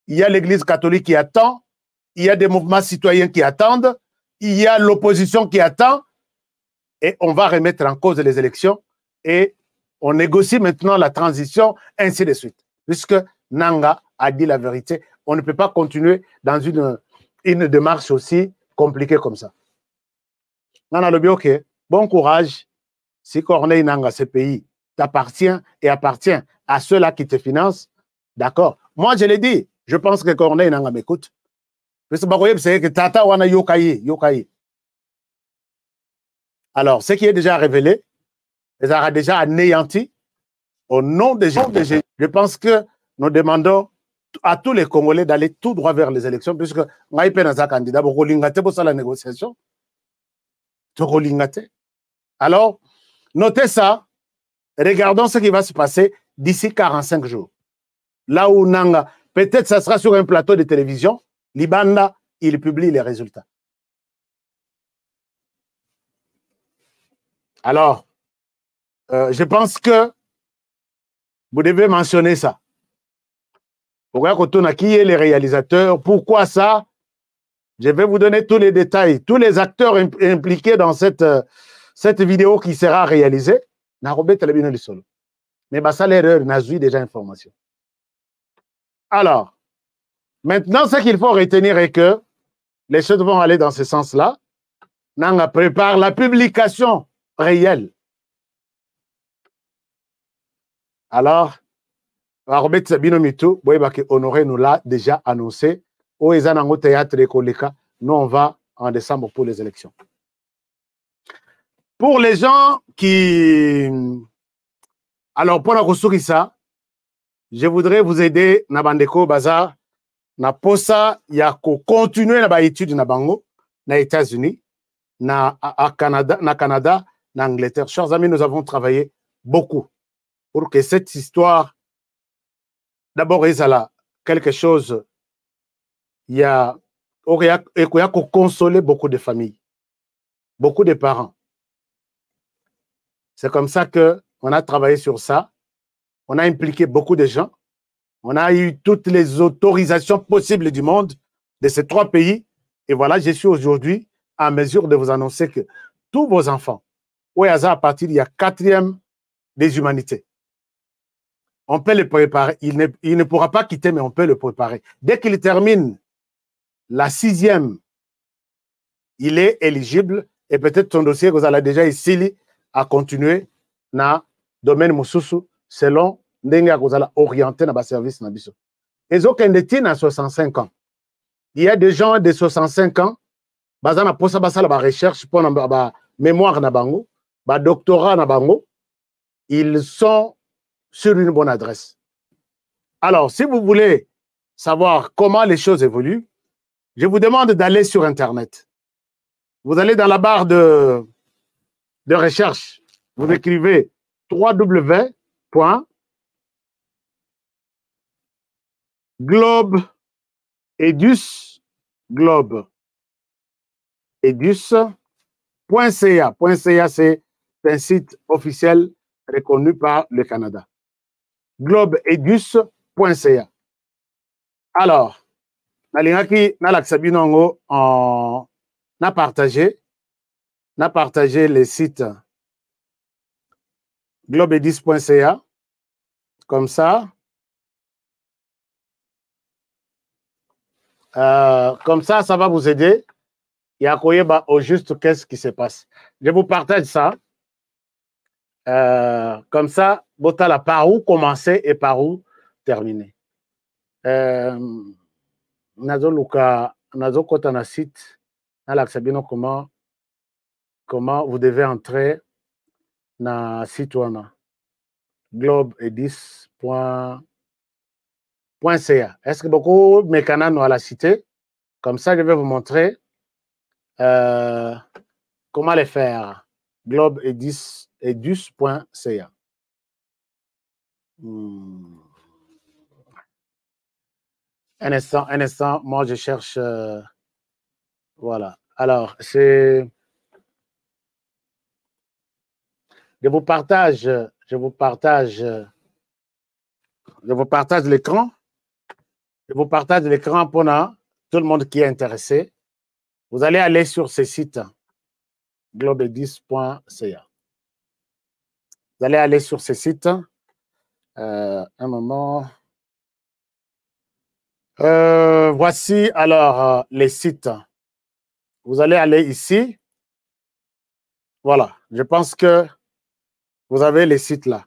il y a l'Église catholique qui attend, il y a des mouvements citoyens qui attendent, il y a l'opposition qui attend, et on va remettre en cause les élections et on négocie maintenant la transition, ainsi de suite. Puisque Nanga a dit la vérité, on ne peut pas continuer dans une démarche aussi compliquée comme ça. Nana le ok, bon courage. Si Corneille Nanga, ce pays t'appartient et appartient à ceux-là qui te financent, d'accord. Moi, je l'ai dit, je pense que Corneille Nanga m'écoute. Parce que c'est que Tata wana yokaye. Alors, ce qui est déjà révélé, les aura déjà anéanti au nom de Jésus. Je pense que nous demandons à tous les Congolais d'aller tout droit vers les élections, puisque Maïpe n'a pas candidat pour la négociation. Alors, notez ça. Regardons ce qui va se passer d'ici 45 jours. Là où Nanga, peut-être ça sera sur un plateau de télévision, Libanda, il publie les résultats. Alors, je pense que vous devez mentionner ça. Pourquoi qui est les réalisateurs? Pourquoi ça? Je vais vous donner tous les détails. Tous les acteurs impliqués dans cette vidéo qui sera réalisée. Mais ça, l'erreur, n'a eu déjà information. Alors, maintenant, ce qu'il faut retenir est que les choses vont aller dans ce sens-là. Nanga prépare la publication réelle. Alors, Robert Sabino Mito, Honoré nous l'a déjà annoncé. Au Ezanango Théâtre de Koleka, nous on va en décembre pour les élections. Pour les gens qui... Alors, pour la ça, je voudrais vous aider, Nabandeko Bazar, na posa ya ko continuer na ba étude na bango, na États-Unis, na Canada, na Angleterre. Chers amis, nous avons travaillé beaucoup pour que cette histoire, d'abord, il y a quelque chose, il y a consoler beaucoup de familles, beaucoup de parents. C'est comme ça qu'on a travaillé sur ça. On a impliqué beaucoup de gens. On a eu toutes les autorisations possibles du monde de ces 3 pays. Et voilà, je suis aujourd'hui en mesure de vous annoncer que tous vos enfants, au hasard à partir il y a 4e des humanités, on peut le préparer. Il ne pourra pas quitter, mais on peut le préparer. Dès qu'il termine la 6e, il est éligible et peut-être ton dossier, vous allez déjà ici à continuer dans le domaine Moussousou selon ndenge vous allez orienter dans le service. Et aucun détenu à 65 ans. Il y a des gens de 65 ans, bazana posa basala ba recherche pour ba mémoire na bango, ba doctorat na bango, ils sont sur une bonne adresse. Alors, si vous voulez savoir comment les choses évoluent, je vous demande d'aller sur Internet. Vous allez dans la barre de recherche, vous écrivez www.globeedus.ca. .ca, c'est un site officiel reconnu par le Canada. globeedus.ca. Alors, Nalingaki Nalaksabinongo n'a partagé les sites globeedus.ca comme ça. Comme ça, ça va vous aider. Et à Koyeba au juste qu'est-ce qui se passe. Je vous partage ça. Comme ça, Botala par où commencer et par où terminer. Nazo Luka, Nazo Kotana site, Nalaksabino comment vous devez entrer dans le site globeedus.ca. Est-ce que beaucoup de mes canaux à la cité? Comme ça, je vais vous montrer comment les faire. globeedus.ca. Un instant, moi je cherche. Voilà. Alors, c'est Je vous partage l'écran. Je vous partage l'écran pour tout le monde qui est intéressé. Vous allez aller sur ce site, globedis.ca. Vous allez aller sur ce site. Un moment. Voici alors les sites. Vous allez aller ici. Voilà. Je pense que vous avez les sites là.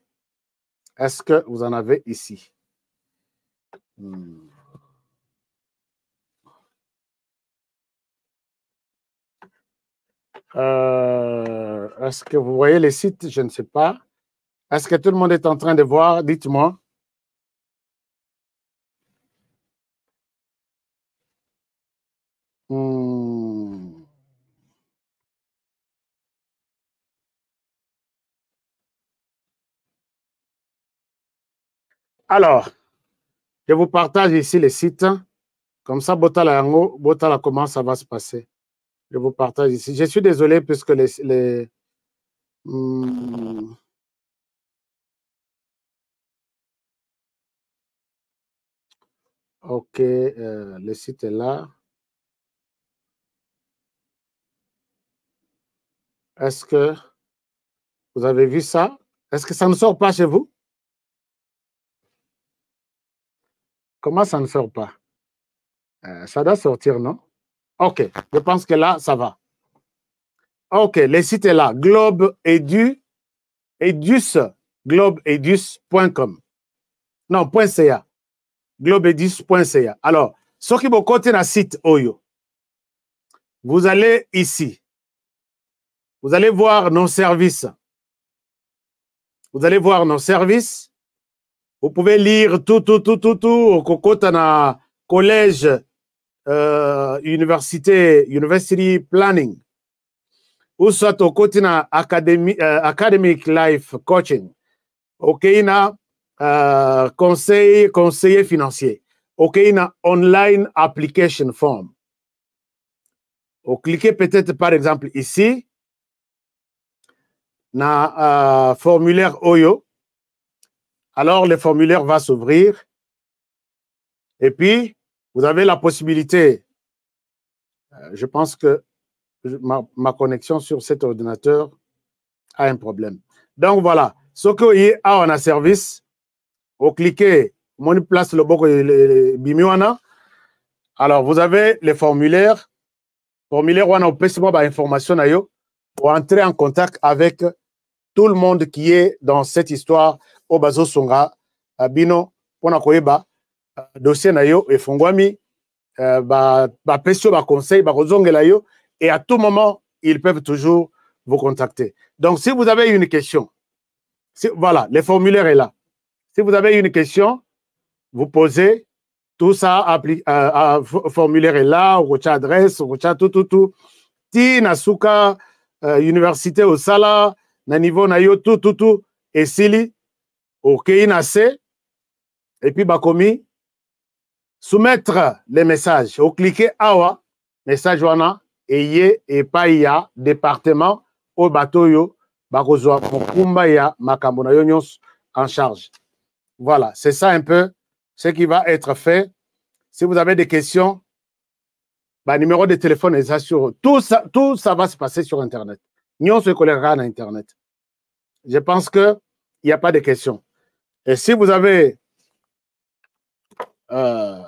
Est-ce que vous en avez ici? Est-ce que vous voyez les sites? Je ne sais pas. Est-ce que tout le monde est en train de voir? Dites-moi. Alors, je vous partage ici les sites. Comme ça, Botala comment ça va se passer. Je vous partage ici. Je suis désolé puisque les OK, le site est là. Est-ce que vous avez vu ça? Est-ce que ça ne sort pas chez vous? Comment ça ne sort pas? Ça doit sortir, non? OK, je pense que là, ça va. OK, le site est là. globeedus.com. Non, .ca. globeedus.ca. Alors, ce qui vous côté dans le site Oyo, vous allez ici. Vous allez voir nos services. Vous allez voir nos services. Vous pouvez lire tout au côté dans collège, university planning. Ou soit au côté dans academic life coaching. OK, na conseiller financier. OK, na online application form. Vous cliquez peut-être par exemple ici. Na formulaire Oyo. Alors, le formulaire va s'ouvrir. Et puis, vous avez la possibilité. Je pense que ma connexion sur cet ordinateur a un problème. Donc, voilà. Ce que on a service, vous cliquez, mon place le boko bimiwana. Alors, vous avez les formulaires. Formulaire, on a information pour entrer en contact avec tout le monde qui est dans cette histoire au bazo songa bino pona koyeba dossier na yo e fongwami ba pesio ba conseil ba kozongela yo et à tout moment ils peuvent toujours vous contacter. Donc si vous avez une question, voilà, le formulaire est là. Si vous avez une question, vous posez tout ça, formulaire est là, votre adresse, votre tout ti nasuka université au sala na niveau na yo tout et sili OK inase et puis bakomi soumettre les messages au cliquer awa message wana eye et pas ya département au bateau yo bakozwa mokumba ya makambo na yo nyos en charge. Voilà, c'est ça un peu ce qui va être fait. Si vous avez des questions, numéro de téléphone est ça sur tout ça va se passer sur internet. Nous se collèguera à internet. Je pense que il n'y a pas de questions. Et si vous avez on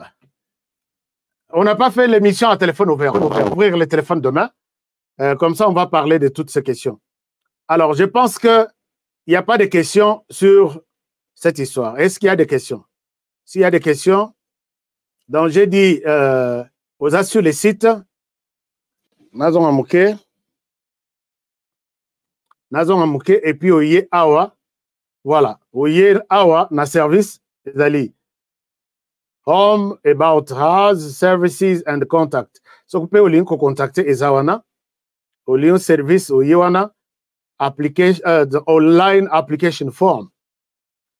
n'a pas fait l'émission à téléphone ouvert. On va ouvrir le téléphone demain. Comme ça, on va parler de toutes ces questions. Alors, je pense qu'il n'y a pas de questions sur cette histoire. Est-ce qu'il y a des questions? S'il y a des questions, donc j'ai dit, vous êtes sur les sites. Nazon Amouké. Et puis, Oye Awa. Voilà. Oye Awa, na service, Zali. Home, about house, services and contact. So, vous pouvez contacter Ezawana. Au lien service, au Yewana, application, the online application form.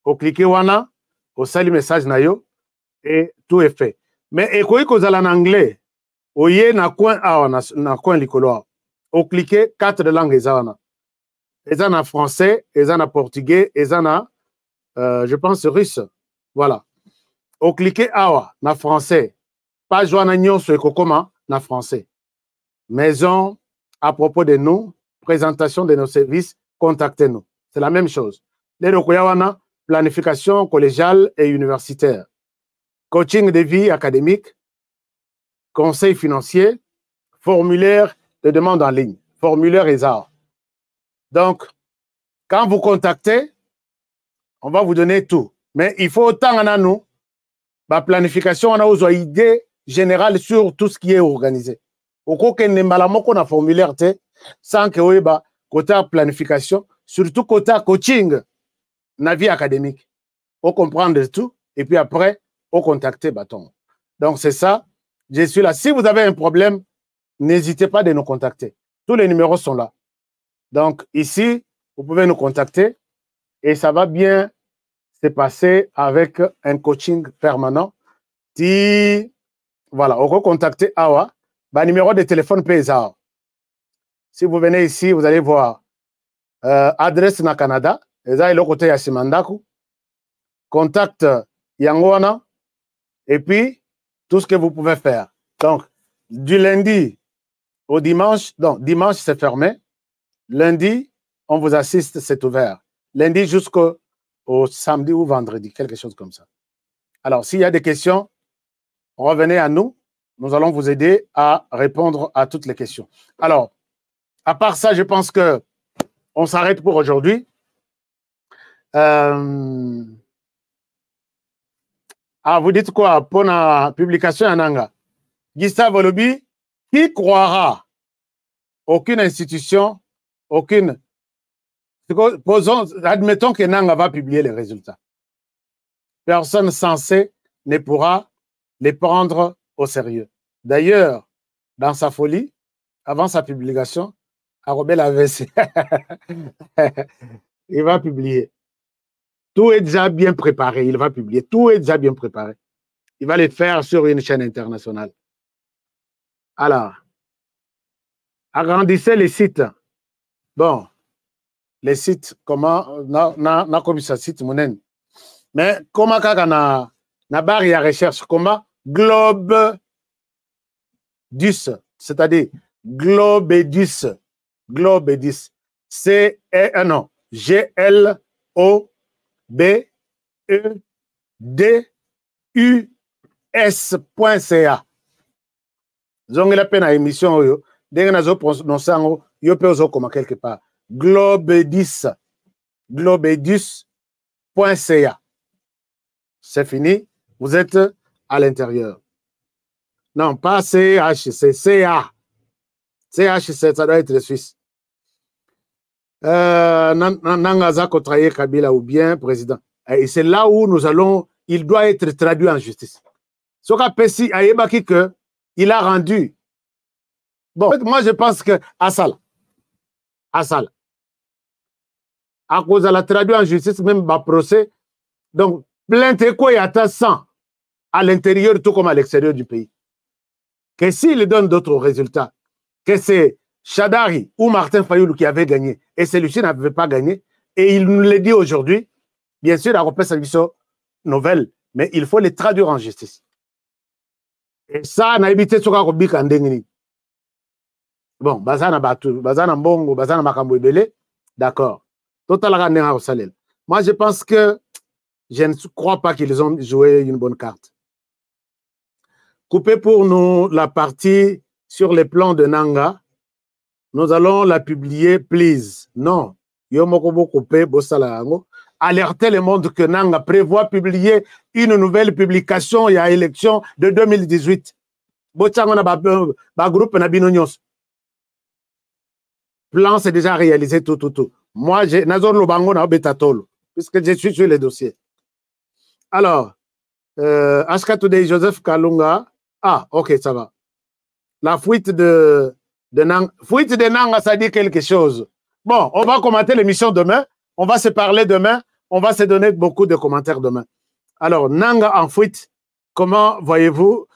Au cliquer wana, au sali message na yo, et tout est fait. Mais, et quoi que vous allez en anglais, au Ye na coin awa, na coin likolo. Au cliquer 4 langues Ezawana. ils en ont français, ils en ont portugais, ils en ont, je pense, russe. Voilà. Au cliquer awa, na français. Pas joindre n'ignon sur comment, na français. Maison, à propos de nous, présentation de nos services, contactez-nous. C'est la même chose. Les Rokoyawana, planification collégiale et universitaire. Coaching de vie académique, conseil financier, formulaire de demande en ligne, formulaire ESAR. Donc, quand vous contactez, on va vous donner tout. Mais il faut autant en a nous, la planification, on a aux idées générales sur tout ce qui est organisé. Au cas où on a formulaire, sans que vous côté planification, surtout côté coaching, la vie académique. On comprend tout, et puis après, on contacter bâton. Donc, c'est ça. Je suis là. Si vous avez un problème, n'hésitez pas de nous contacter. Tous les numéros sont là. Donc, ici, vous pouvez nous contacter et ça va bien se passer avec un coaching permanent. Si, voilà, on peut contacter Awa. Numéro de téléphone PSA. Si vous venez ici, vous allez voir adresse na Canada. Et là, le côté Yasimandaku. Contact Yangoana. Et puis, tout ce que vous pouvez faire. Donc, du lundi au dimanche, donc dimanche c'est fermé. Lundi, on vous assiste, c'est ouvert. Lundi jusqu'au samedi ou vendredi, quelque chose comme ça. Alors, s'il y a des questions, revenez à nous. Nous allons vous aider à répondre à toutes les questions. Alors, à part ça, je pense que on s'arrête pour aujourd'hui. Vous dites quoi pour la publication en Anga? Gustave Olobi, qui croira? Aucune institution, aucune. Posons, admettons que Nanga va publier les résultats. Personne censée ne pourra les prendre au sérieux. D'ailleurs, dans sa folie, avant sa publication, Arobel AVC, il va publier. Tout est déjà bien préparé, il va publier. Tout est déjà bien préparé. Il va le faire sur une chaîne internationale. Alors, agrandissez les sites. Bon, les sites, comment, na comme ça site monen. Mais comment na barre de recherche, comment Globe 10, c'est-à-dire Globe 10, Globe 10, non, GLOBEDUS.ca. Zonge la peine à émission, yo, dès que nous prononçons, yo peut comme quelque part. Globe 10, globedus.ca. C'est fini, vous êtes à l'intérieur. Non, pas CH, c'est CA. CH, ça doit être suisse. Nangazako Traye Kabila ou bien président. Et c'est là où nous allons, il doit être traduit en justice. Soka Pessi a évoqué que il a rendu. Bon, moi je pense que Assal, à cause de la traduit en justice, même ma procès, donc plainte quoi y a 100 à l'intérieur tout comme à l'extérieur du pays. Que s'il donne d'autres résultats, que c'est Chadari ou Martin Fayoulou qui avait gagné et celui-ci n'avait pas gagné, et il nous l'a dit aujourd'hui, bien sûr, la repère service nouvelle, mais il faut les traduire en justice. Et ça, on a évité ce qu'on a dit. Bon, Bazana Batu, Bazana Mbongo, Bazana Makambo Ebele, d'accord. Moi, je pense que je ne crois pas qu'ils ont joué une bonne carte. Coupez pour nous la partie sur les plans de Nanga. Nous allons la publier, please. Non. Yomokobo coupé, Bossalarango. Alertez le monde que Nanga prévoit publier une nouvelle publication. Il y a élection de 2018. Botsangona ba groupe na binonyos. Plan, c'est déjà réalisé tout. Moi, j'ai Nazor Lobango na Betatolo, puisque je suis sur les dossiers. Alors, Ashka Today, Joseph Kalunga. Ah, ok, ça va. La fuite de Nanga. Fuite de Nanga, ça dit quelque chose. Bon, on va commenter l'émission demain. On va se parler demain. On va se donner beaucoup de commentaires demain. Alors, Nanga en fuite, comment voyez-vous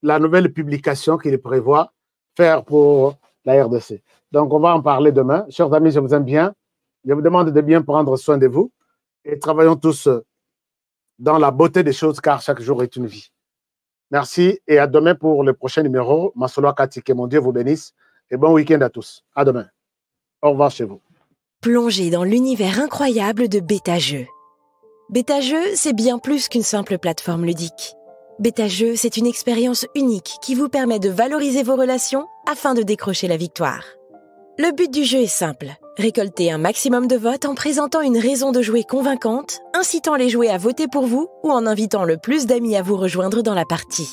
la nouvelle publication qu'il prévoit faire pour la RDC? Donc, on va en parler demain. Chers amis, je vous aime bien. Je vous demande de bien prendre soin de vous et travaillons tous dans la beauté des choses, car chaque jour est une vie. Merci et à demain pour le prochain numéro. Masolo Akati, que mon Dieu vous bénisse et bon week-end à tous. À demain. Au revoir chez vous. Plongez dans l'univers incroyable de BetaJeux. BetaJeux, c'est bien plus qu'une simple plateforme ludique. BetaJeux, c'est une expérience unique qui vous permet de valoriser vos relations afin de décrocher la victoire. Le but du jeu est simple. Récolter un maximum de votes en présentant une raison de jouer convaincante, incitant les joueurs à voter pour vous ou en invitant le plus d'amis à vous rejoindre dans la partie.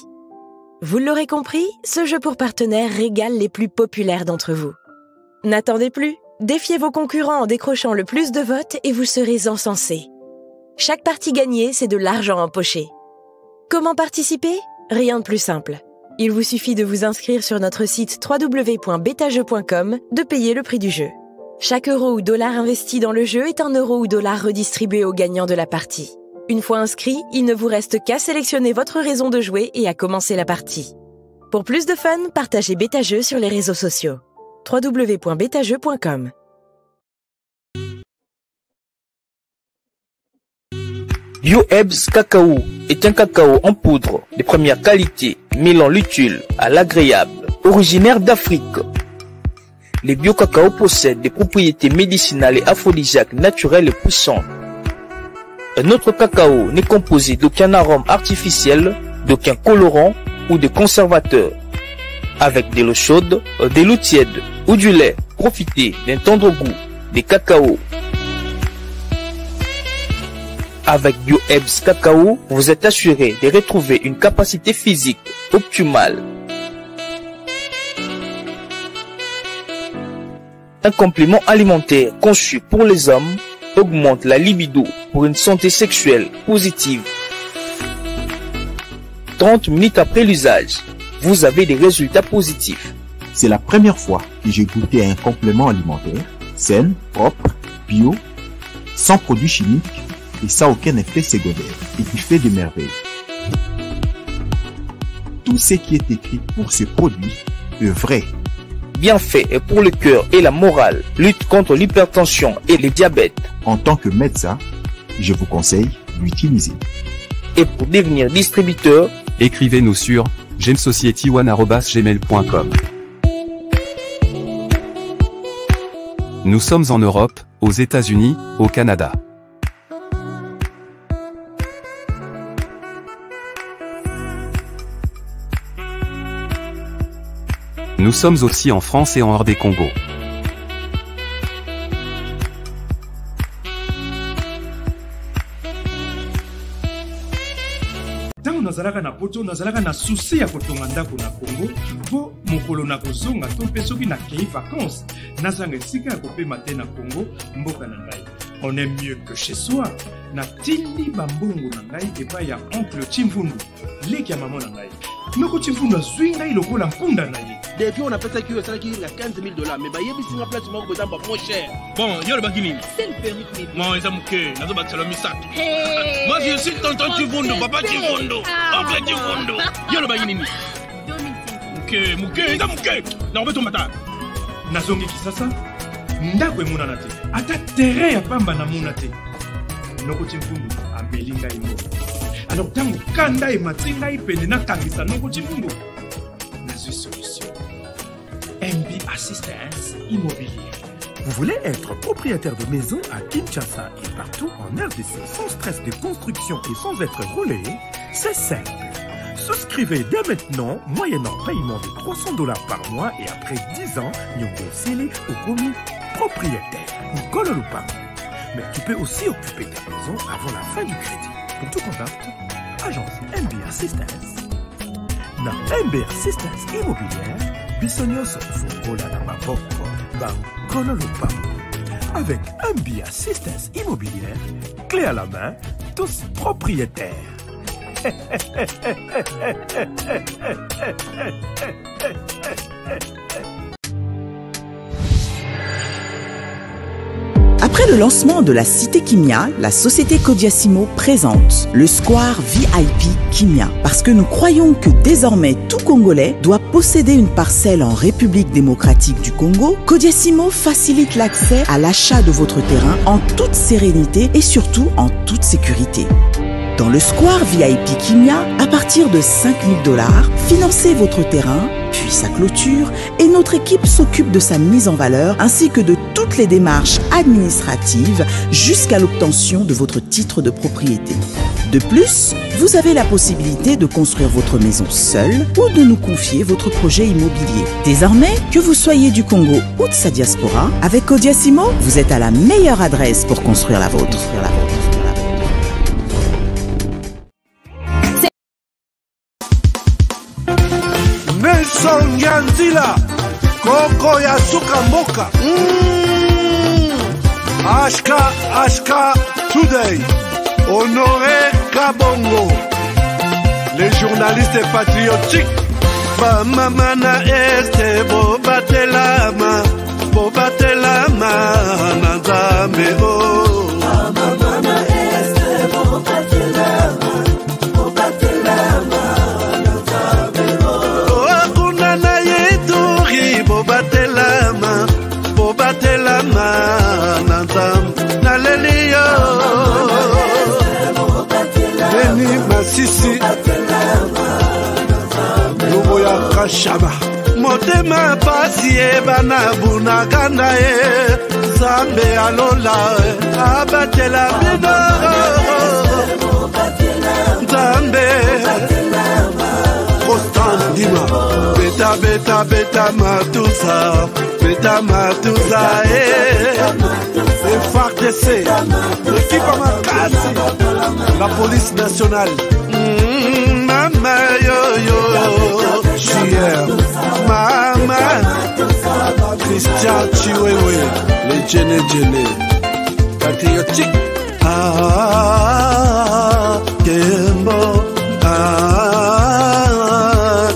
Vous l'aurez compris, ce jeu pour partenaires régale les plus populaires d'entre vous. N'attendez plus, défiez vos concurrents en décrochant le plus de votes et vous serez encensés. Chaque partie gagnée, c'est de l'argent empoché. Comment participer? Rien de plus simple. Il vous suffit de vous inscrire sur notre site www.betajeux.com, de payer le prix du jeu. Chaque euro ou dollar investi dans le jeu est un euro ou dollar redistribué aux gagnants de la partie. Une fois inscrit, il ne vous reste qu'à sélectionner votre raison de jouer et à commencer la partie. Pour plus de fun, partagez BetaJeux sur les réseaux sociaux. www.betajeux.com. Yo-Ebs Cacao est un cacao en poudre de première qualité, mêlant l'utile à l'agréable, originaire d'Afrique. Les bio-cacao possèdent des propriétés médicinales et aphrodisiaques naturelles et puissantes. Notre cacao n'est composé d'aucun arôme artificiel, d'aucun colorant ou de conservateur. Avec de l'eau chaude, de l'eau tiède ou du lait, profitez d'un tendre goût des cacao. Avec Yo-Ebs Cacao, vous êtes assuré de retrouver une capacité physique optimale. Un complément alimentaire conçu pour les hommes augmente la libido pour une santé sexuelle positive. 30 minutes après l'usage, vous avez des résultats positifs. C'est la première fois que j'ai goûté un complément alimentaire sain, propre, bio, sans produits chimiques et sans aucun effet secondaire et qui fait des merveilles. Tout ce qui est écrit pour ce produit est vrai. Bien fait et pour le cœur et la morale, lutte contre l'hypertension et le diabète. En tant que médecin, je vous conseille d'utiliser. Et pour devenir distributeur, écrivez-nous sur gemsociety1@gmail.com. Nous sommes en Europe, aux États-Unis, au Canada. Nous sommes aussi en France et en hors des Congo. Tango nazalaka na poto nazalaka na souci ya kotonga ndako na Congo po mokolo na kozonga to pe soki na kei vacances nazanga esika ya kopema te na Congo mboka na ngai. On est mieux que chez soi. Na tindi bambongo na ngai epai ya oncle Chimvundu leki ya mama na ngai. Noko Chimvundu azwi ngai lokola mpunda na ye. Depuis on a fait ça qui est na $15 000 mais bah yebi singa place moko bezamba moins cher. Bon, yo le bakini. C'est le permis de bébé. Moi, ils aiment nazo bakisalo misato. Moi, je suis tonton Chimvundu, papa Chimvundu, oncle Chimvundu. Yo le bakini. Muke, eza muke. Na obeto mata. Nazongi kisasa. Ndako emonana te. Ata terrain ya pamba na mona te. Noko Chimvundu ameli ngai ngo. Alors tango kanda emati ngai pene nakangisa Noko Chimvundu. Nazwi solution. MB Assistance Immobilière. Vous voulez être propriétaire de maison à Kinshasa et partout en RDC sans stress de construction et sans être roulé? C'est simple. Souscrivez dès maintenant, moyennant paiement de $300 par mois et après 10 ans, Nyongo Sele ou commis propriétaire. Nkolo Lupango. Mais tu peux aussi occuper ta maison avant la fin du crédit. Pour tout contact, agence MB Assistance. Dans MB Assistance Immobilière, Bissonioso Fongola na Maboko, Nkolo Lupango. Avec MB Assistance Immobilière, clé à la main, tous propriétaires. Après le lancement de la Cité Kimia, la société Codiasimo présente le Square VIP Kimia. Parce que nous croyons que désormais tout Congolais doit posséder une parcelle en République démocratique du Congo, Codiasimo facilite l'accès à l'achat de votre terrain en toute sérénité et surtout en toute sécurité. Dans le Square VIP Kimia, à partir de 5 000 $, financez votre terrain, puis sa clôture, et notre équipe s'occupe de sa mise en valeur ainsi que de toutes les démarches administratives jusqu'à l'obtention de votre titre de propriété. De plus, vous avez la possibilité de construire votre maison seule ou de nous confier votre projet immobilier. Désormais, que vous soyez du Congo ou de sa diaspora, avec Codiasimo, vous êtes à la meilleure adresse pour construire la vôtre. Nelson Yanzila, Koko ya Suka Moka. Ashka Today, Honoré Kabongo, les journalistes patriotiques. Bamamana este bobatelama nanzambe o. Bamamana este bobatelama nanzambe o. Akuna na yeduri bobatelama nanzambe naleliyo. Beni Masisi Lubo ya Kashaba Motema pasi bana bunaganda Zambe alola abatela bino Zambe Constant Dima Beta matusa FARDC l'équipe à Makassi la police nationale Mama yo Chier Mama Christian Chiwewe les Djene patriotique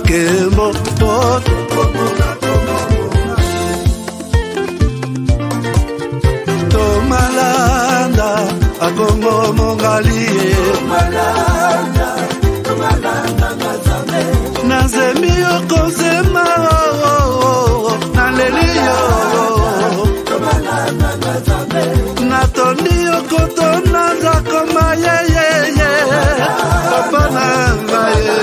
Kembo Tomalanda Akongo Mongali Nazemi Okozema Naleliyo Natoni Okotona Zakoma Papa Nangaye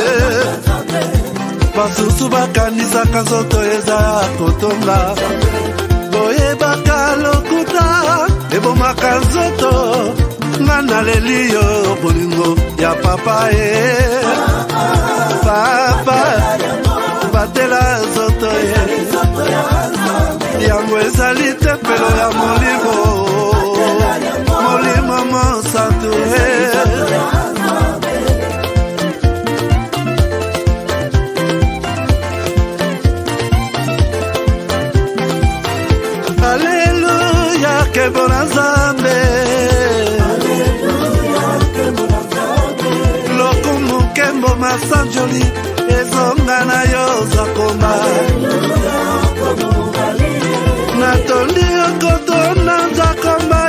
Basusu bakanisa kanzoto eza kotonga Boye bakalokuta ebomaka nzoto ngana leliyo bolingo ya papa papa batela nzoto yango ezali tempelo ya molimo monsantu Alléluia, que bon ensemble. Lokumu kembo masanjoli, ezonga na yo zakoma. Natoli okoto na zakoma,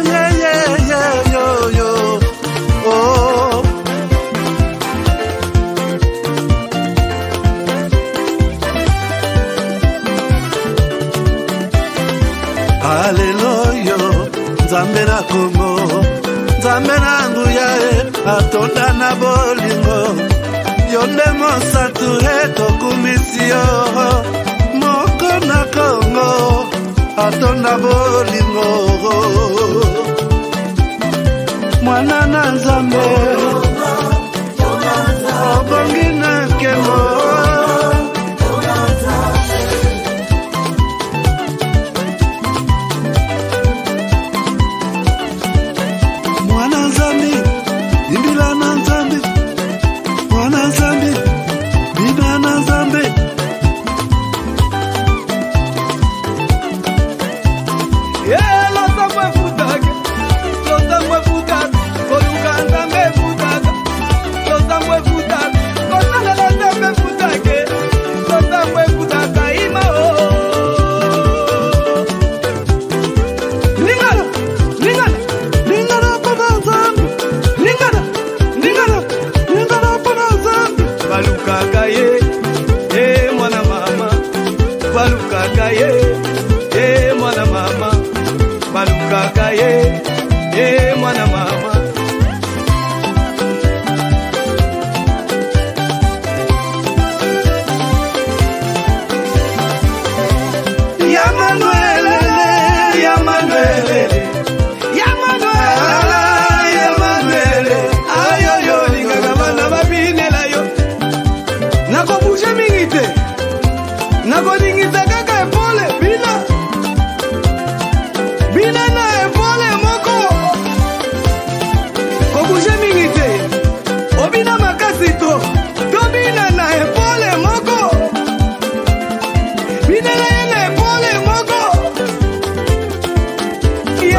yo. Oh. Haleluya, Nzambe na Kongo, Nzambe na nguya atonda na bolingo, yonde monsantu tokumisio, moko na Kongo, atonda bolingo, mwana na Nzambe, obongi na kemo. Uganda me fudaga,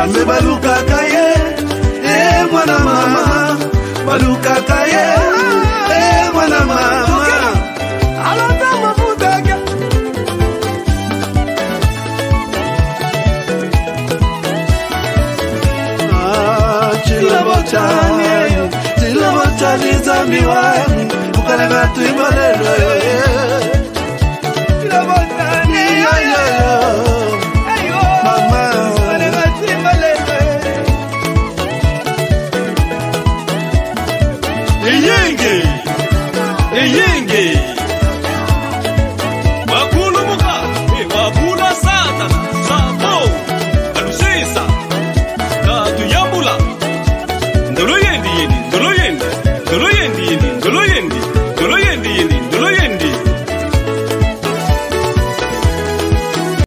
nzambe balukaka ye mwana mama balukaka ye mwana mama alata mafutaka chilabotani nzambi wani ukalanga tuimbalelo